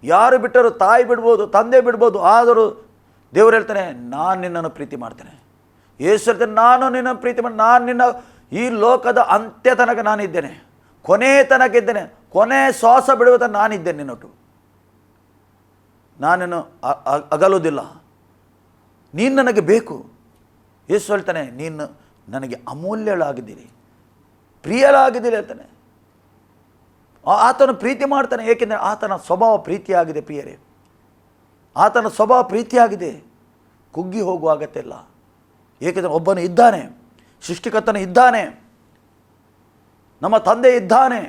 ಯಾರು ಬಿಟ್ಟರು, ತಾಯಿ ಬಿಡ್ಬೋದು, ತಂದೆ ಬಿಡ್ಬೋದು, ಆದರೂ ದೇವರು ಹೇಳ್ತಾನೆ, ನಾನು ನಿನ್ನನ್ನು ಪ್ರೀತಿ ಮಾಡ್ತೇನೆ. ಯೇಸು ಹೇಳ್ತಾನೆ, ನಾನು ನಿನ್ನನ್ನು ಪ್ರೀತಿ ಮಾಡಿ, ನಾನು ನಿನ್ನ ಈ ಲೋಕದ ಅಂತ್ಯ ತನಕ ನಾನಿದ್ದೇನೆ, ಕೊನೆ ತನಕ ಇದ್ದೇನೆ, ಕೊನೆ ಶ್ವಾಸ ಬಿಡುವ ತನಕ ನಾನಿದ್ದೇನೆ ನಿನ್ನೊಟ್ಟು, ನಾನೇನು ಅಗಲುವುದಿಲ್ಲ, ನೀನು ನನಗೆ ಬೇಕು. ಯೇಸು ಹೇಳ್ತಾನೆ, ನೀನು ನನಗೆ ಅಮೂಲ್ಯಳಾಗಿದ್ದೀರಿ, ಪ್ರಿಯಳಾಗಿದ್ದೀರಿ ಹೇಳ್ತಾನೆ. ಆತನು ಪ್ರೀತಿ ಮಾಡ್ತಾನೆ, ಏಕೆಂದರೆ ಆತನ ಸ್ವಭಾವ ಪ್ರೀತಿಯಾಗಿದೆ. ಪ್ರಿಯರೇ, ಆತನ ಸ್ವಭಾವ ಪ್ರೀತಿಯಾಗಿದೆ, ಕುಗ್ಗಿ ಹೋಗುವ ಅಗತ್ಯ ಇಲ್ಲ. ಏಕೆಂದರೆ ಒಬ್ಬನು ಇದ್ದಾನೆ, ಸೃಷ್ಟಿಕರ್ತನು ಇದ್ದಾನೆ, ನಮ್ಮ ತಂದೆ ಇದ್ದಾನೆ,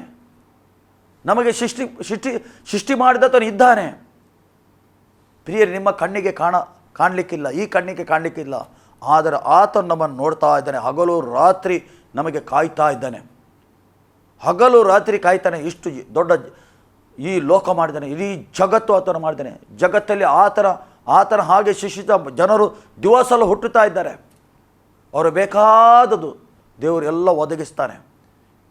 ನಮಗೆ ಸೃಷ್ಟಿ ಮಾಡಿದತನು ಇದ್ದಾನೆ. ಪ್ರಿಯರೇ, ನಿಮ್ಮ ಕಣ್ಣಿಗೆ ಕಾಣಲಿಕ್ಕಿಲ್ಲ, ಈ ಕಣ್ಣಿಗೆ ಕಾಣಲಿಕ್ಕಿಲ್ಲ, ಆದರೆ ಆತನು ನಮ್ಮನ್ನು ನೋಡ್ತಾ ಇದ್ದಾನೆ. ಹಗಲು ರಾತ್ರಿ ನಮಗೆ ಕಾಯ್ತಾ ಇದ್ದಾನೆ, ಹಗಲು ರಾತ್ರಿ ಕಾಯ್ತಾನೆ. ಇಷ್ಟು ದೊಡ್ಡ ಈ ಲೋಕ ಮಾಡಿದ್ದಾನೆ, ಇಡೀ ಜಗತ್ತು ಆತನು ಮಾಡಿದ್ದಾನೆ. ಜಗತ್ತಲ್ಲಿ ಆತನ ಹಾಗೆ ಶಿಕ್ಷಿತ ಜನರು ದಿವಸಲ್ಲ ಹುಟ್ಟುತ್ತಾ ಇದ್ದಾರೆ. ಅವರು ಬೇಕಾದದ್ದು ದೇವರು ಎಲ್ಲ ಒದಗಿಸ್ತಾನೆ.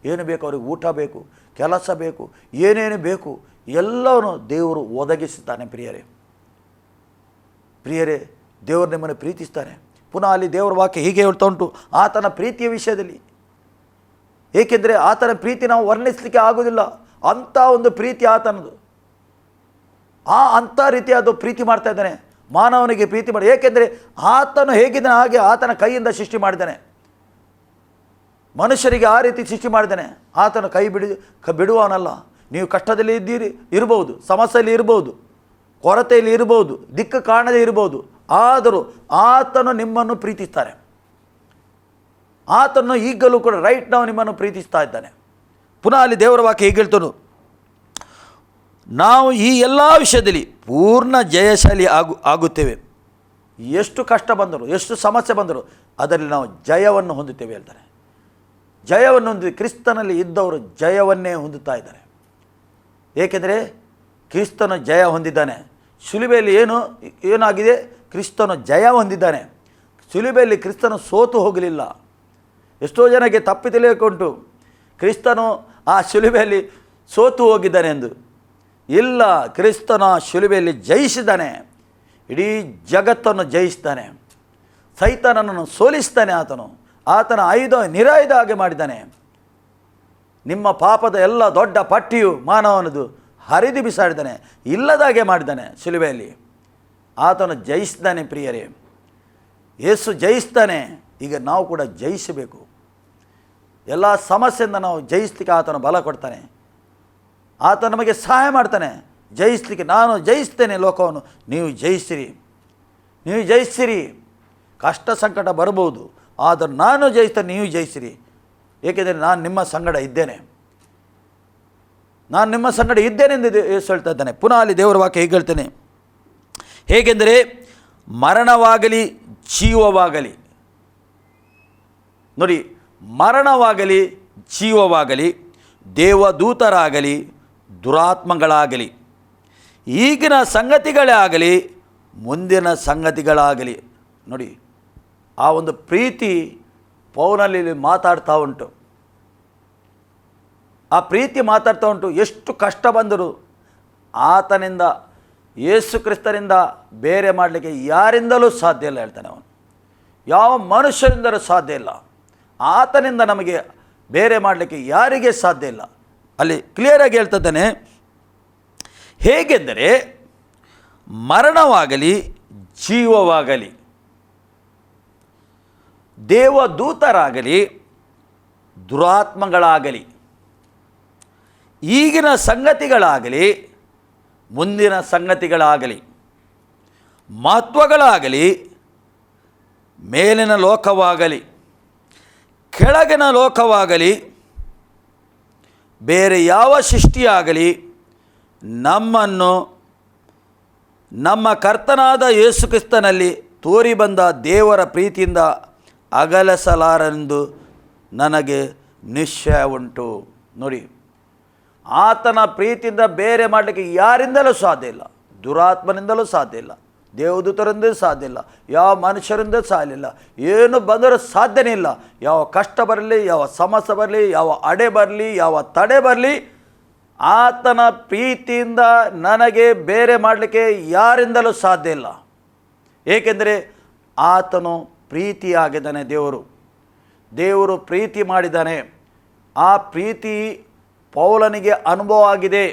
ಏನು ಬೇಕು ಅವ್ರಿಗೆ? ಊಟ ಬೇಕು, ಕೆಲಸ ಬೇಕು, ಏನೇನು ಬೇಕು ಎಲ್ಲವನ್ನು ದೇವರು ಒದಗಿಸುತ್ತಾನೆ. ಪ್ರಿಯರೇ, ದೇವರು ನಿಮ್ಮನ್ನು ಪ್ರೀತಿಸ್ತಾನೆ. ಪುನಃ ಅಲ್ಲಿ ದೇವರ ವಾಕ್ಯ ಹೀಗೆ ಹೇಳ್ತಾ ಉಂಟು, ಆತನ ಪ್ರೀತಿಯ ವಿಷಯದಲ್ಲಿ. ಏಕೆಂದರೆ ಆತನ ಪ್ರೀತಿ ನಾವು ವರ್ಣಿಸಲಿಕ್ಕೆ ಆಗೋದಿಲ್ಲ, ಅಂಥ ಒಂದು ಪ್ರೀತಿ ಆತನದು. ಅಂಥ ರೀತಿಯಾದ ಪ್ರೀತಿ ಮಾಡ್ತಾ ಇದ್ದಾನೆ, ಮಾನವನಿಗೆ ಪ್ರೀತಿ ಮಾಡಿ. ಏಕೆಂದರೆ ಆತನು ಹೇಗಿದ್ದಾನೆ ಹಾಗೆ ಆತನ ಕೈಯಿಂದ ಸೃಷ್ಟಿ ಮಾಡಿದ್ದಾನೆ. ಮನುಷ್ಯರಿಗೆ ಆ ರೀತಿ ಸೃಷ್ಟಿ ಮಾಡಿದ್ದಾನೆ. ಆತನು ಕೈ ಬಿಡುವವನಲ್ಲ. ನೀವು ಕಷ್ಟದಲ್ಲಿ ಇರ್ಬೋದು, ಸಮಸ್ಯೆಯಲ್ಲಿ ಇರ್ಬೋದು, ಕೊರತೆಯಲ್ಲಿ ಇರ್ಬೋದು, ದಿಕ್ಕು ಕಾಣದೇ ಇರ್ಬೋದು, ಆದರೂ ಆತನು ನಿಮ್ಮನ್ನು ಪ್ರೀತಿಸ್ತಾನೆ. ಆತನು ಈಗಲೂ ಕೂಡ ರೈಟ್ ನಾವು ನಿಮ್ಮನ್ನು ಪ್ರೀತಿಸ್ತಾ ಇದ್ದಾನೆ. ಪುನಃ ಅಲ್ಲಿ ದೇವರ ವಾಕ್ಯ ಹೀಗೆ ಹೇಳ್ತಾನು, ನಾವು ಈ ಎಲ್ಲ ವಿಷಯದಲ್ಲಿ ಪೂರ್ಣ ಜಯಶಾಲಿ ಆಗುತ್ತೇವೆ. ಎಷ್ಟು ಕಷ್ಟ ಬಂದರು, ಎಷ್ಟು ಸಮಸ್ಯೆ ಬಂದರು, ಅದರಲ್ಲಿ ನಾವು ಜಯವನ್ನು ಹೊಂದುತ್ತೇವೆ ಹೇಳ್ತಾರೆ. ಜಯವನ್ನು ಹೊಂದಿ ಕ್ರಿಸ್ತನಲ್ಲಿ ಇದ್ದವರು ಜಯವನ್ನೇ ಹೊಂದುತ್ತಾ ಇದ್ದಾರೆ. ಏಕೆಂದರೆ ಕ್ರಿಸ್ತನು ಜಯ ಹೊಂದಿದ್ದಾನೆ. ಶಿಲುಬೆಯಲ್ಲಿ ಏನಾಗಿದೆ? ಕ್ರಿಸ್ತನು ಜಯ ಹೊಂದಿದ್ದಾನೆ. ಶಿಲುಬೆಯಲ್ಲಿ ಕ್ರಿಸ್ತನು ಸೋತು ಹೋಗಲಿಲ್ಲ. ಎಷ್ಟೋ ಜನಕ್ಕೆ ತಪ್ಪಿ ತಿಳಿಯಕೊಂಟು ಕ್ರಿಸ್ತನು ಆ ಶಿಲುಬೆಯಲ್ಲಿ ಸೋತು ಹೋಗಿದ್ದಾನೆ ಎಂದು. ಇಲ್ಲ, ಕ್ರಿಸ್ತನ ಶಿಲುಬೆಯಲ್ಲಿ ಜಯಿಸಿದ್ದಾನೆ. ಇಡೀ ಜಗತ್ತನ್ನು ಜಯಿಸ್ತಾನೆ, ಸೈತಾನನನ್ನು ಸೋಲಿಸ್ತಾನೆ. ಆತನ ನಿರಾಯುಧ ಹಾಗೆ ಮಾಡಿದ್ದಾನೆ. ನಿಮ್ಮ ಪಾಪದ ಎಲ್ಲ ದೊಡ್ಡ ಪಟ್ಟಿಯು ಮಾನವನದು ಹರಿದು ಬಿಸಾಡಿದ್ದಾನೆ, ಇಲ್ಲದಾಗೆ ಮಾಡಿದ್ದಾನೆ ಶಿಲುಬೆಯಲ್ಲಿ. ಆತನು ಜಯಿಸ್ತಾನೆ. ಪ್ರಿಯರೇ, ಯೇಸು ಜಯಿಸ್ತಾನೆ. ಈಗ ನಾವು ಕೂಡ ಜಯಿಸಬೇಕು. ಎಲ್ಲ ಸಮಸ್ಯೆಯಿಂದ ನಾವು ಜಯಿಸ್ಲಿಕ್ಕೆ ಆತನು ಬಲ ಕೊಡ್ತಾನೆ. ಆತ ನಮಗೆ ಸಹಾಯ ಮಾಡ್ತಾನೆ ಜಯಿಸಲಿಕ್ಕೆ. ನಾನು ಜಯಿಸ್ತೇನೆ ಲೋಕವನ್ನು, ನೀವು ಜಯಿಸಿರಿ. ಕಷ್ಟ ಸಂಕಟ ಬರ್ಬೋದು, ಆದರೆ ನಾನು ಜಯಿಸ್ತೇನೆ, ನೀವು ಜಯಿಸಿರಿ. ಏಕೆಂದರೆ ನಾನು ನಿಮ್ಮ ಸಂಗಡ ಇದ್ದೇನೆ ಎಂದು ಯೇಸು ಹೇಳ್ತಾ ಇದ್ದಾನೆ. ಪುನಃ ಅಲ್ಲಿ ದೇವರ ವಾಕ್ಯ ಹೀಗೆ ಹೇಳ್ತೇನೆ, ಹೇಗೆಂದರೆ ಮರಣವಾಗಲಿ ಜೀವವಾಗಲಿ, ನೋಡಿ, ಮರಣವಾಗಲಿ ಜೀವವಾಗಲಿ, ದೇವದೂತರಾಗಲಿ ದುರಾತ್ಮಗಳಾಗಲಿ, ಈಗಿನ ಸಂಗತಿಗಳೇ ಆಗಲಿ ಮುಂದಿನ ಸಂಗತಿಗಳಾಗಲಿ. ನೋಡಿ, ಆ ಒಂದು ಪ್ರೀತಿ ಪೌಲನಲ್ಲಿ ಮಾತಾಡ್ತಾ ಉಂಟು. ಆ ಪ್ರೀತಿ ಮಾತಾಡ್ತಾ ಉಂಟು. ಎಷ್ಟು ಕಷ್ಟ ಬಂದರೂ ಆತನಿಂದ, ಯೇಸು ಕ್ರಿಸ್ತನಿಂದ ಬೇರೆ ಮಾಡಲಿಕ್ಕೆ ಯಾರಿಂದಲೂ ಸಾಧ್ಯ ಇಲ್ಲ ಹೇಳ್ತಾನೆ ಅವನು. ಯಾವ ಮನುಷ್ಯರಿಂದಲೂ ಸಾಧ್ಯ ಇಲ್ಲ. ಆತನಿಂದ ನಮಗೆ ಬೇರೆ ಮಾಡಲಿಕ್ಕೆ ಯಾರಿಗೆ ಸಾಧ್ಯ ಇಲ್ಲ. ಅಲ್ಲಿ ಕ್ಲಿಯರಾಗಿ ಹೇಳ್ತಿದ್ದಾನೆ, ಹೇಗೆಂದರೆ ಮರಣವಾಗಲಿ ಜೀವವಾಗಲಿ, ದೇವದೂತರಾಗಲಿ ದುರಾತ್ಮಗಳಾಗಲಿ, ಈಗಿನ ಸಂಗತಿಗಳಾಗಲಿ ಮುಂದಿನ ಸಂಗತಿಗಳಾಗಲಿ, ಮಹತ್ವಗಳಾಗಲಿ ಮೇಲಿನ ಲೋಕವಾಗಲಿ ಕೆಳಗಿನ ಲೋಕವಾಗಲಿ, ಬೇರೆ ಯಾವ ಸೃಷ್ಟಿಯಾಗಲಿ ನಮ್ಮನ್ನು ನಮ್ಮ ಕರ್ತನಾದ ಯೇಸು ಕ್ರಿಸ್ತನಲ್ಲಿ ತೋರಿ ಬಂದ ದೇವರ ಪ್ರೀತಿಯಿಂದ ಅಗಲಿಸಲಾರೆಂದು ನನಗೆ ನಿಶ್ಚಯ ಉಂಟು. ನೋಡಿ, ಆತನ ಪ್ರೀತಿಯಿಂದ ಬೇರೆ ಮಾಡಲಿಕ್ಕೆ ಯಾರಿಂದಲೂ ಸಾಧ್ಯ ಇಲ್ಲ. ದುರಾತ್ಮನಿಂದಲೂ ಸಾಧ್ಯ ಇಲ್ಲ, ದೇವದೂತರಿಂದಲೂ ಸಾಧ್ಯ ಇಲ್ಲ, ಯಾವ ಮನುಷ್ಯರಿಂದ ಸಾಧ್ಯ ಇಲ್ಲ. ಏನು ಬಂದರೂ ಸಾಧ್ಯನೇ ಇಲ್ಲ. ಯಾವ ಕಷ್ಟ ಬರಲಿ, ಯಾವ ಸಮಸ್ಯೆ ಬರಲಿ, ಯಾವ ಅಡೆ ಬರಲಿ, ಯಾವ ತಡೆ ಬರಲಿ, ಆತನ ಪ್ರೀತಿಯಿಂದ ನನಗೆ ಬೇರೆ ಮಾಡಲಿಕ್ಕೆ ಯಾರಿಂದಲೂ ಸಾಧ್ಯ ಇಲ್ಲ. ಏಕೆಂದರೆ ಆತನು ಪ್ರೀತಿಯಾಗಿದ್ದಾನೆ. ದೇವರು ಪ್ರೀತಿ ಮಾಡಿದ್ದಾನೆ. ಆ ಪ್ರೀತಿ ಪೌಲನಿಗೆ ಅನುಭವ ಆಗಿದೆ.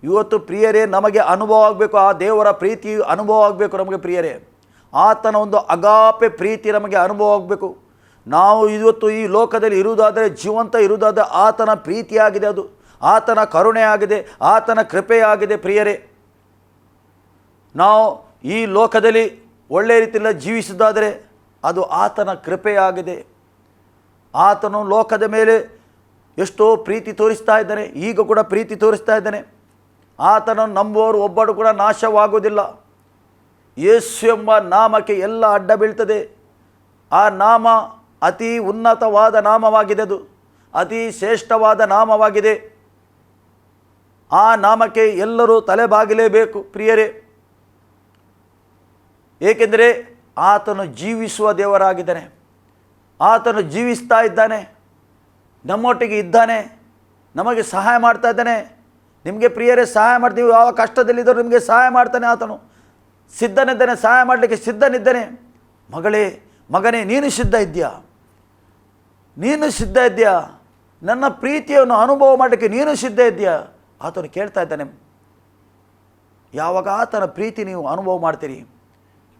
ಇವತ್ತು ಪ್ರಿಯರೇ, ನಮಗೆ ಅನುಭವ ಆಗಬೇಕು. ಆ ದೇವರ ಪ್ರೀತಿ ಅನುಭವ ಆಗಬೇಕು ನಮಗೆ ಪ್ರಿಯರೇ. ಆತನ ಒಂದು ಅಗಾಪೆ ಪ್ರೀತಿ ನಮಗೆ ಅನುಭವ ಆಗಬೇಕು. ನಾವು ಇವತ್ತು ಈ ಲೋಕದಲ್ಲಿ ಇರುವುದಾದರೆ, ಜೀವಂತ ಇರುವುದಾದರೆ ಆತನ ಪ್ರೀತಿಯಾಗಿದೆ, ಅದು ಆತನ ಕರುಣೆ ಆಗಿದೆ, ಆತನ ಕೃಪೆಯಾಗಿದೆ ಪ್ರಿಯರೇ. ನಾವು ಈ ಲೋಕದಲ್ಲಿ ಒಳ್ಳೆಯ ರೀತಿಯಲ್ಲಿ ಜೀವಿಸುವುದಾದರೆ ಅದು ಆತನ ಕೃಪೆಯಾಗಿದೆ. ಆತನು ಲೋಕದ ಮೇಲೆ ಎಷ್ಟೋ ಪ್ರೀತಿ ತೋರಿಸ್ತಾ ಇದ್ದಾನೆ, ಈಗ ಕೂಡ ಪ್ರೀತಿ ತೋರಿಸ್ತಾ ಇದ್ದಾನೆ. ಆತನನ್ನು ನಂಬುವವರು ಒಬ್ಬರು ಕೂಡ ನಾಶವಾಗುವುದಿಲ್ಲ. ಯೇಸು ಎಂಬ ನಾಮಕ್ಕೆ ಎಲ್ಲ ಅಡ್ಡ ಬೀಳ್ತದೆ. ಆ ನಾಮ ಅತಿ ಉನ್ನತವಾದ ನಾಮವಾಗಿದೆ, ಅದು ಅತಿ ಶ್ರೇಷ್ಠವಾದ ನಾಮವಾಗಿದೆ. ಆ ನಾಮಕ್ಕೆ ಎಲ್ಲರೂ ತಲೆಬಾಗಲೇಬೇಕು ಪ್ರಿಯರೇ. ಏಕೆಂದರೆ ಆತನು ಜೀವಿಸುವ ದೇವರಾಗಿದ್ದಾನೆ. ಆತನು ಜೀವಿಸ್ತಾ ಇದ್ದಾನೆ, ನಮ್ಮೊಟ್ಟಿಗೆ ಇದ್ದಾನೆ, ನಮಗೆ ಸಹಾಯ ಮಾಡ್ತಾ ಇದ್ದಾನೆ. ನಿಮಗೆ ಪ್ರಿಯರೇ ಸಹಾಯ ಮಾಡ್ತೀವಿ. ಯಾವ ಕಷ್ಟದಲ್ಲಿದ್ದರೂ ನಿಮಗೆ ಸಹಾಯ ಮಾಡ್ತಾನೆ. ಆತನು ಸಿದ್ಧನಿದ್ದಾನೆ, ಸಹಾಯ ಮಾಡಲಿಕ್ಕೆ ಸಿದ್ಧನಿದ್ದಾನೆ. ಮಗನೇ, ನೀನು ಸಿದ್ಧ ಇದ್ದೀಯಾ? ನೀನು ಸಿದ್ಧ ಇದ್ದೀಯಾ? ನನ್ನ ಪ್ರೀತಿಯನ್ನು ಅನುಭವ ಮಾಡಲಿಕ್ಕೆ ನೀನು ಸಿದ್ಧ ಇದ್ದೀಯಾ? ಆತನು ಕೇಳ್ತಾ ಇದ್ದಾನೆ. ಯಾವಾಗ ಆತನ ಪ್ರೀತಿ ನೀವು ಅನುಭವ ಮಾಡ್ತೀರಿ,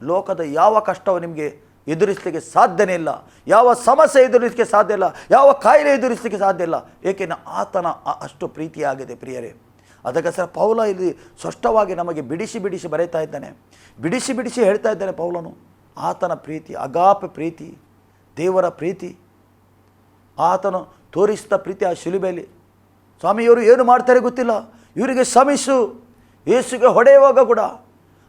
ಲೋಕದ ಯಾವ ಕಷ್ಟವು ನಿಮಗೆ ಎದುರಿಸಲಿಕ್ಕೆ ಸಾಧ್ಯನೇ ಇಲ್ಲ. ಯಾವ ಸಮಸ್ಯೆ ಎದುರಿಸಲಿಕ್ಕೆ ಸಾಧ್ಯ ಇಲ್ಲ, ಯಾವ ಕಾಯಿಲೆ ಎದುರಿಸಲಿಕ್ಕೆ ಸಾಧ್ಯ ಇಲ್ಲ. ಏಕೆಂದರೆ ಆತನ ಅಷ್ಟು ಪ್ರೀತಿಯಾಗಿದೆ ಪ್ರಿಯರೇ. ಅದಕ್ಕೋಸ್ಕರ ಪೌಲ ಇಲ್ಲಿ ಸ್ಪಷ್ಟವಾಗಿ ನಮಗೆ ಬಿಡಿಸಿ ಬರೀತಾ ಇದ್ದಾನೆ, ಬಿಡಿಸಿ ಹೇಳ್ತಾ ಇದ್ದಾನೆ ಪೌಲನು. ಆತನ ಪ್ರೀತಿ, ಅಗಾಪ ಪ್ರೀತಿ, ದೇವರ ಪ್ರೀತಿ, ಆತನು ತೋರಿಸಿದ ಪ್ರೀತಿ ಆ ಶಿಲುಬೆಯಲ್ಲಿ. ಸ್ವಾಮಿಯವರು ಏನು ಮಾಡ್ತಾರೆ ಗೊತ್ತಿಲ್ಲ, ಇವರಿಗೆ ಶ್ರಮಿಸು. ಯೇಸುಗೆ ಹೊಡೆಯುವಾಗ ಕೂಡ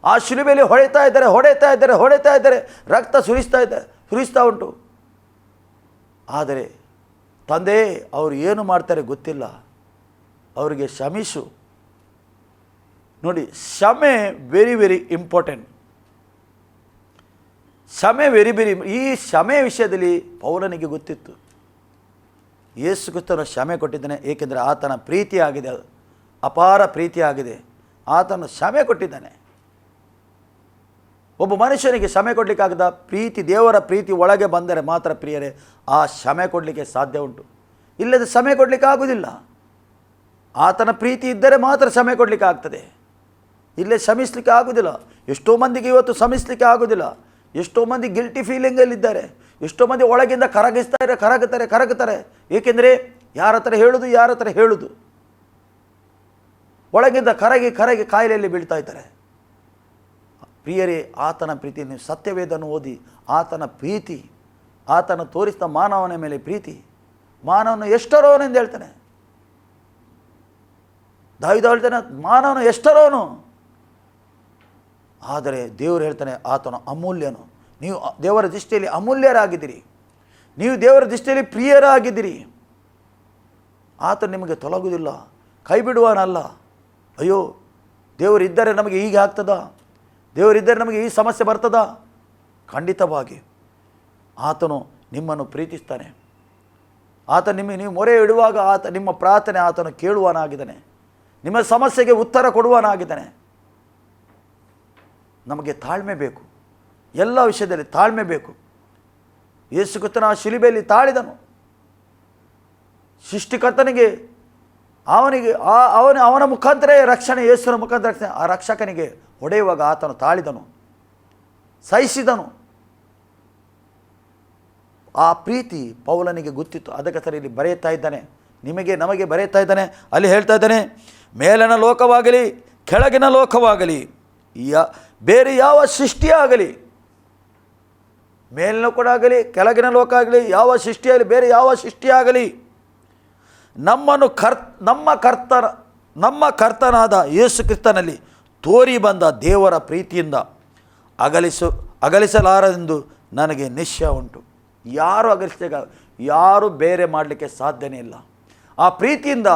ಆ ಶಿಲುಬೆಯಲ್ಲಿ ಹೊಡೆತಾ ಇದ್ದಾರೆ, ರಕ್ತ ಸುರಿಸ್ತಾ ಉಂಟು. ಆದರೆ ತಂದೆ, ಅವರು ಏನು ಮಾಡ್ತಾರೆ ಗೊತ್ತಿಲ್ಲ, ಅವರಿಗೆ ಕ್ಷಮಿಸು. ನೋಡಿ, ಕ್ಷಮೆ ವೆರಿ ಇಂಪಾರ್ಟೆಂಟ್. ಕ್ಷಮೆ ವೆರಿ ಈ ಕ್ಷಮೆ ವಿಷಯದಲ್ಲಿ ಪೌಲನಿಗೆ ಗೊತ್ತಿತ್ತು. ಯೇಸು ಕ್ರಿಸ್ತನು ಕ್ಷಮೆ ಕೊಟ್ಟಿದ್ದಾನೆ, ಏಕೆಂದರೆ ಆತನ ಪ್ರೀತಿ ಆಗಿದೆ, ಅದು ಅಪಾರ ಪ್ರೀತಿ ಆಗಿದೆ. ಆತನು ಕ್ಷಮೆ ಕೊಟ್ಟಿದ್ದಾನೆ. ಒಬ್ಬ ಮನುಷ್ಯನಿಗೆ ಕ್ಷಮೆ ಕೊಡಲಿಕ್ಕಾಗದ ಪ್ರೀತಿ, ದೇವರ ಪ್ರೀತಿ ಒಳಗೆ ಬಂದರೆ ಮಾತ್ರ ಪ್ರಿಯರೇ ಆ ಕ್ಷಮೆ ಕೊಡಲಿಕ್ಕೆ ಸಾಧ್ಯ ಉಂಟು. ಇಲ್ಲದೆ ಕ್ಷಮೆ ಕೊಡಲಿಕ್ಕೆ ಆಗುವುದಿಲ್ಲ. ಆತನ ಪ್ರೀತಿ ಇದ್ದರೆ ಮಾತ್ರ ಕ್ಷಮೆ ಕೊಡಲಿಕ್ಕೆ ಆಗ್ತದೆ. ಇಲ್ಲೇ ಕ್ಷಮಿಸಲಿಕ್ಕೆ ಆಗೋದಿಲ್ಲ. ಎಷ್ಟೋ ಮಂದಿಗೆ ಇವತ್ತು ಕ್ಷಮಿಸಲಿಕ್ಕೆ ಆಗೋದಿಲ್ಲ. ಎಷ್ಟೋ ಮಂದಿ ಗಿಲ್ಟಿ ಫೀಲಿಂಗಲ್ಲಿದ್ದಾರೆ. ಎಷ್ಟೋ ಮಂದಿ ಒಳಗಿಂದ ಕರಗುತ್ತಾರೆ. ಏಕೆಂದರೆ ಯಾರ ಹತ್ರ ಹೇಳೋದು, ಒಳಗಿಂದ ಕರಗಿ ಕಾಯಿಲೆಯಲ್ಲಿ ಬೀಳ್ತಾ ಇದ್ದಾರೆ. ಪ್ರಿಯರೇ, ಆತನ ಪ್ರೀತಿ, ನೀವು ಸತ್ಯವೇದನ್ನು ಓದಿ, ಆತನ ಪ್ರೀತಿ, ಆತನ ತೋರಿಸಿದ ಮಾನವನ ಮೇಲೆ ಪ್ರೀತಿ, ಮಾನವನು ಎಷ್ಟರೋನೆಂದು ಹೇಳ್ತಾನೆ. ದಾವೀದ ಹೇಳ್ತಾನೆ, ಮಾನವನು ಎಷ್ಟರೋನು. ಆದರೆ ದೇವರು ಹೇಳ್ತಾನೆ, ಆತನು ಅಮೂಲ್ಯನು. ನೀವು ದೇವರ ದೃಷ್ಟಿಯಲ್ಲಿ ಅಮೂಲ್ಯರಾಗಿದ್ದೀರಿ, ನೀವು ದೇವರ ದೃಷ್ಟಿಯಲ್ಲಿ ಪ್ರಿಯರಾಗಿದ್ದೀರಿ. ಆತನು ನಿಮಗೆ ತೊಲಗುವುದಿಲ್ಲ, ಕೈ ಬಿಡುವನಲ್ಲ. ಅಯ್ಯೋ, ದೇವರಿದ್ದರೆ ನಮಗೆ ಹೀಗೆ ಆಗ್ತದಾ, ದೇವರಿದ್ದರೆ ನಮಗೆ ಈ ಸಮಸ್ಯೆ ಬರ್ತದಾ? ಖಂಡಿತವಾಗಿ ಆತನು ನಿಮ್ಮನ್ನು ಪ್ರೀತಿಸ್ತಾನೆ. ನೀವು ಮೊರೆ ಇಡುವಾಗ ನಿಮ್ಮ ಪ್ರಾರ್ಥನೆ ಆತನು ಕೇಳುವನಾಗಿದ್ದಾನೆ, ನಿಮ್ಮ ಸಮಸ್ಯೆಗೆ ಉತ್ತರ ಕೊಡುವನಾಗಿದ್ದಾನೆ. ನಮಗೆ ತಾಳ್ಮೆ ಬೇಕು, ಎಲ್ಲ ವಿಷಯದಲ್ಲಿ ತಾಳ್ಮೆ ಬೇಕು. ಯೇಸು ಕ್ರಿಸ್ತನ ಆ ಶಿಲುಬೆಯಲ್ಲಿ ತಾಳಿದನು. ಸೃಷ್ಟಿಕರ್ತನಿಗೆ ಅವನ ಮುಖಾಂತರ ರಕ್ಷಣೆ, ಯೇಸುವಿನ ಮುಖಾಂತರ ರಕ್ಷಣೆ. ಆ ರಕ್ಷಕನಿಗೆ ಹೊಡೆಯುವಾಗ ಆತನು ತಾಳಿದನು, ಸಹಿಸಿದನು. ಆ ಪ್ರೀತಿ ಪೌಲನಿಗೆ ಗೊತ್ತಿತ್ತು. ಅದಕ್ಕೆ ಸರಿ ಇಲ್ಲಿ ಬರೆಯುತ್ತಾ ಇದ್ದಾನೆ, ನಮಗೆ ಬರೆಯುತ್ತಾ ಇದ್ದಾನೆ. ಅಲ್ಲಿ ಹೇಳ್ತಾ ಇದ್ದಾನೆ, ಮೇಲಿನ ಲೋಕವಾಗಲಿ ಕೆಳಗಿನ ಲೋಕವಾಗಲಿ, ಬೇರೆ ಯಾವ ಸೃಷ್ಟಿಯಾಗಲಿ, ಮೇಲಿನ ಕೂಡ ಆಗಲಿ ಕೆಳಗಿನ ಲೋಕ ಆಗಲಿ, ಯಾವ ಸೃಷ್ಟಿಯಾಗಲಿ, ಬೇರೆ ಯಾವ ಸೃಷ್ಟಿಯಾಗಲಿ, ನಮ್ಮ ನಮ್ಮ ಕರ್ತನಾದ ಯೇಸು ಕ್ರಿಸ್ತನಲ್ಲಿ ತೋರಿ ಬಂದ ದೇವರ ಪ್ರೀತಿಯಿಂದ ಅಗಲಿಸಲಾರದೆಂದು ನನಗೆ ನಿಶ್ಚಯ ಉಂಟು. ಯಾರು ಯಾರು ಬೇರೆ ಮಾಡಲಿಕ್ಕೆ ಸಾಧ್ಯನೇ ಇಲ್ಲ. ಆ ಪ್ರೀತಿಯಿಂದ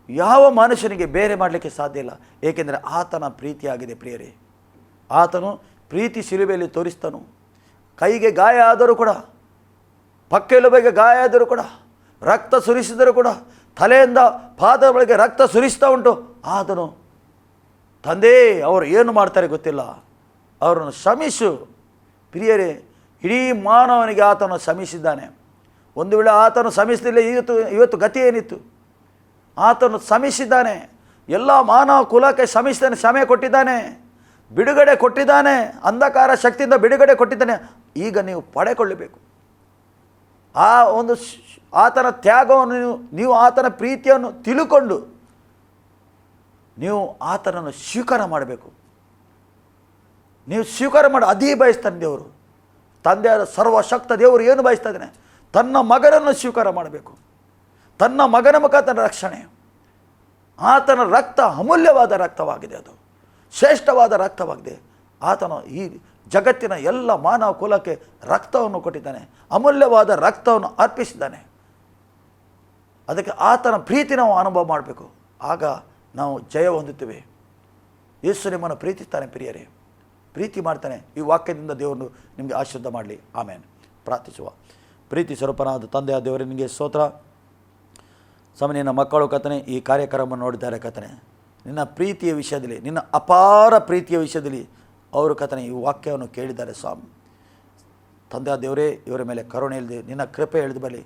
ಯಾವ ಮನುಷ್ಯನಿಗೆ ಬೇರೆ ಮಾಡಲಿಕ್ಕೆ ಸಾಧ್ಯ ಇಲ್ಲ. ಏಕೆಂದರೆ ಆತನ ಪ್ರೀತಿಯಾಗಿದೆ ಪ್ರಿಯರೇ. ಆತನು ಪ್ರೀತಿ ಶಿಲುಬೆಯಲ್ಲಿ ತೋರಿಸ್ತನು. ಕೈಗೆ ಗಾಯ ಆದರೂ ಕೂಡ, ಪಕ್ಕೆಲುಬೆಗೆ ಗಾಯ ಆದರೂ ಕೂಡ, ರಕ್ತ ಸುರಿಸಿದರೂ ಕೂಡ, ತಲೆಯಿಂದ ಪಾದದ ಬಳಿಗೆ ರಕ್ತ ಸುರಿಸ್ತಾ ಉಂಟು. ಆತನು ತಂದೆ ಅವರು ಏನು ಮಾಡ್ತಾರೆ ಗೊತ್ತಿಲ್ಲ, ಅವರನ್ನು ಕ್ಷಮಿಸು ಪ್ರಿಯರೇ. ಇಡೀ ಮಾನವನಿಗೆ ಆತನು ಕ್ಷಮಿಸಿದ್ದಾನೆ. ಒಂದು ವೇಳೆ ಆತನು ಕ್ಷಮಿಸಲಿಲ್ಲ, ಇವತ್ತು ಗತಿ ಏನಿತ್ತು? ಆತನು ಕ್ಷಮಿಸಿದ್ದಾನೆ. ಎಲ್ಲ ಮಾನವ ಕುಲಕ್ಕೆ ಕ್ಷಮಿಸಿದ್ದಾನೆ, ಕ್ಷಮೆ ಕೊಟ್ಟಿದ್ದಾನೆ, ಬಿಡುಗಡೆ ಕೊಟ್ಟಿದ್ದಾನೆ, ಅಂಧಕಾರ ಶಕ್ತಿಯಿಂದ ಬಿಡುಗಡೆ ಕೊಟ್ಟಿದ್ದಾನೆ. ಈಗ ನೀವು ಪಡೆಕೊಳ್ಳಬೇಕು ಆ ಒಂದು ಆತನ ತ್ಯಾಗವನ್ನು. ನೀವು ಆತನ ಪ್ರೀತಿಯನ್ನು ತಿಳುಕೊಂಡು ನೀವು ಆತನನ್ನು ಸ್ವೀಕಾರ ಮಾಡಬೇಕು. ನೀವು ಸ್ವೀಕಾರ ಮಾಡಿ ಅದೇ ಬಯಸ್ತಾನೆ ದೇವರು. ತಂದೆಯಾದ ಸರ್ವಶಕ್ತ ದೇವರು ಏನು ಬಯಸ್ತಾ ಇದ್ದಾನೆ? ತನ್ನ ಮಗನನ್ನು ಸ್ವೀಕಾರ ಮಾಡಬೇಕು. ತನ್ನ ಮಗನ ಮುಖಾಂತರ ರಕ್ಷಣೆ. ಆತನ ರಕ್ತ ಅಮೂಲ್ಯವಾದ ರಕ್ತವಾಗಿದೆ, ಅದು ಶ್ರೇಷ್ಠವಾದ ರಕ್ತವಾಗಿದೆ. ಆತನು ಈ ಜಗತ್ತಿನ ಎಲ್ಲ ಮಾನವ ಕುಲಕ್ಕೆ ರಕ್ತವನ್ನು ಕೊಟ್ಟಿದ್ದಾನೆ, ಅಮೂಲ್ಯವಾದ ರಕ್ತವನ್ನು ಅರ್ಪಿಸಿದ್ದಾನೆ. ಅದಕ್ಕೆ ಆತನ ಪ್ರೀತಿ ನಾವು ಅನುಭವ ಮಾಡಬೇಕು. ಆಗ ನಾವು ಜಯ ಹೊಂದುತ್ತೇವೆ. ಯೇಸು ನಿಮ್ಮನ್ನು ಪ್ರೀತಿಸ್ತಾನೆ ಪ್ರಿಯರೇ, ಪ್ರೀತಿ ಮಾಡ್ತಾನೆ. ಈ ವಾಕ್ಯದಿಂದ ದೇವರು ನಿಮಗೆ ಆಶೀರ್ವಾದ ಮಾಡಲಿ. ಆಮೇಲೆ ಪ್ರಾರ್ಥಿಸುವ. ಪ್ರೀತಿ ಸ್ವರೂಪನಾದ ತಂದೆಯ ದೇವರೇ, ನಿನಗೆ ಸ್ತೋತ್ರ. ಸ್ವಾಮಿ, ನಿನ್ನ ಮಕ್ಕಳು ಕರ್ತನೇ ಈ ಕಾರ್ಯಕ್ರಮವನ್ನು ನೋಡಿದ್ದಾರೆ ಕರ್ತನೇ. ನಿನ್ನ ಪ್ರೀತಿಯ ವಿಷಯದಲ್ಲಿ, ನಿನ್ನ ಅಪಾರ ಪ್ರೀತಿಯ ವಿಷಯದಲ್ಲಿ ಅವರು ಕರ್ತನೇ ಈ ವಾಕ್ಯವನ್ನು ಕೇಳಿದ್ದಾರೆ ಸ್ವಾಮಿ. ತಂದೆಯ ದೇವರೇ, ಇವರ ಮೇಲೆ ಕರುಣೆ ಇಲ್ಲದೆ ನಿನ್ನ ಕೃಪೆ ಇಳಿದು ಬರಲಿ.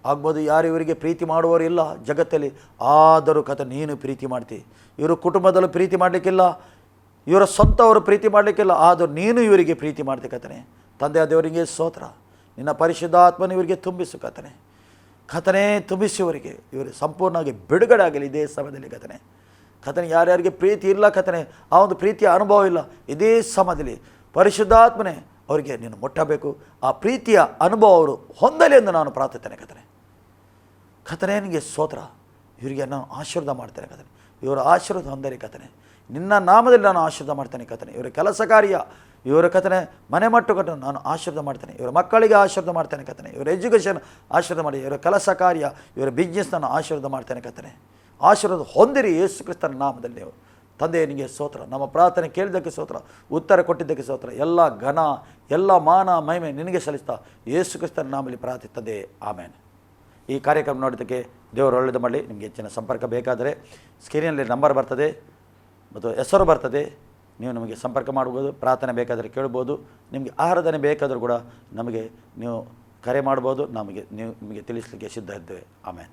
ಆಗ್ಬೋದು ಯಾರು ಇವರಿಗೆ ಪ್ರೀತಿ ಮಾಡುವವರು ಇಲ್ಲ ಜಗತ್ತಲ್ಲಿ, ಆದರೂ ಕರ್ತನೇ ನೀನು ಪ್ರೀತಿ ಮಾಡ್ತೀವಿ. ಇವರು ಕುಟುಂಬದಲ್ಲೂ ಪ್ರೀತಿ ಮಾಡಲಿಕ್ಕಿಲ್ಲ, ಇವರ ಸ್ವಂತವರು ಪ್ರೀತಿ ಮಾಡಲಿಕ್ಕಿಲ್ಲ, ಆದರೂ ನೀನು ಇವರಿಗೆ ಪ್ರೀತಿ ಮಾಡ್ತಿ ಕರ್ತನೇ. ತಂದೆಯ ದೇವರಿಗೆ ಸ್ತೋತ್ರ. ನಿನ್ನ ಪರಿಶುದ್ಧಾತ್ಮನ ಇವರಿಗೆ ತುಂಬಿಸು ಕರ್ತನೇ. ಕರ್ತನೇ ತುಂಬಿಸಿ ಇವರಿಗೆ, ಇವರು ಸಂಪೂರ್ಣವಾಗಿ ಬಿಡುಗಡೆ ಆಗಲಿ ಇದೇ ಸಮಯದಲ್ಲಿ ಕರ್ತನೇ. ಕರ್ತನೇ ಯಾರ್ಯಾರಿಗೆ ಪ್ರೀತಿ ಇಲ್ಲ ಕರ್ತನೇ, ಆ ಒಂದು ಪ್ರೀತಿಯ ಅನುಭವ ಇಲ್ಲ, ಇದೇ ಸಮಯದಲ್ಲಿ ಪರಿಶುದ್ಧಾತ್ಮನೇ ಅವರಿಗೆ ನೀನು ಮುಟ್ಟಬೇಕು. ಆ ಪ್ರೀತಿಯ ಅನುಭವ ಅವರು ಹೊಂದಲಿ ಎಂದು ನಾನು ಪ್ರಾರ್ಥಿಸ್ತೇನೆ ಕರ್ತನೇ. ಕರ್ತನೇ ನಿನಗೆ ಸ್ತೋತ್ರ. ಇವರಿಗೆ ನಾನು ಆಶೀರ್ವಾದ ಮಾಡ್ತೇನೆ ಕರ್ತನೇ. ಇವರ ಆಶೀರ್ವಾದ ಹೊಂದಲಿ ಕರ್ತನೇ. ನಿನ್ನ ನಾಮದಲ್ಲಿ ನಾನು ಆಶೀರ್ವಾದ ಮಾಡ್ತೇನೆ ಕರ್ತನೇ. ಇವರ ಕೆಲಸ ಕಾರ್ಯ, ಇವರ ಕರ್ತನೇ ಮನೆ ಮಟ್ಟು ಕಟ್ಟನೆ ನಾನು ಆಶೀರ್ವಾದ ಮಾಡ್ತೇನೆ. ಇವರ ಮಕ್ಕಳಿಗೆ ಆಶೀರ್ವಾದ ಮಾಡ್ತೇನೆ ಕರ್ತನೇ. ಇವರ ಎಜುಕೇಷನ್ ಆಶೀರ್ವಾದ ಮಾಡಿ, ಇವರ ಕೆಲಸ ಕಾರ್ಯ, ಇವರ ಬಿಸ್ನೆಸ್ ನಾನು ಆಶೀರ್ವಾದ ಮಾಡ್ತೇನೆ ಕರ್ತನೇ. ಆಶೀರ್ವಾದ ಹೊಂದಿರಿ ಯೇಸು ಕ್ರಿಸ್ತನ ನಾಮದಲ್ಲಿ. ನೀವು ತಂದೆ ನಿನಗೆ ಸ್ತೋತ್ರ. ನಮ್ಮ ಪ್ರಾರ್ಥನೆ ಕೇಳಿದ್ದಕ್ಕೆ ಸ್ತೋತ್ರ, ಉತ್ತರ ಕೊಟ್ಟಿದ್ದಕ್ಕೆ ಸ್ತೋತ್ರ. ಎಲ್ಲ ಘನ, ಎಲ್ಲ ಮಾನ ಮಹಿಮೆ ನಿನಗೆ ಸಲ್ಲಿಸ್ತಾ ಯೇಸು ಕ್ರಿಸ್ತನ ನಾಮದಲ್ಲಿ ಪ್ರಾರ್ಥಿಸುತ್ತದೆ. ಆಮೇಲೆ ಈ ಕಾರ್ಯಕ್ರಮ ನೋಡೋದಕ್ಕೆ ದೇವರು ಒಳ್ಳೆಯದು ಮಾಡಲಿ. ನಿಮಗೆ ಹೆಚ್ಚಿನ ಸಂಪರ್ಕ ಬೇಕಾದರೆ ಸ್ಕ್ರೀನಲ್ಲಿ ನಂಬರ್ ಬರ್ತದೆ ಮತ್ತು ಹೆಸರು ಬರ್ತದೆ, ನೀವು ನಮಗೆ ಸಂಪರ್ಕ ಮಾಡ್ಬೋದು. ಪ್ರಾರ್ಥನೆ ಬೇಕಾದರೆ ಕೇಳ್ಬೋದು. ನಿಮಗೆ ಆರಾಧನೆ ಬೇಕಾದರೂ ಕೂಡ ನಮಗೆ ನೀವು ಕರೆ ಮಾಡ್ಬೋದು. ನಿಮಗೆ ತಿಳಿಸಲಿಕ್ಕೆ ಸಿದ್ಧ ಇದ್ದೇವೆ. ಆಮೇಲೆ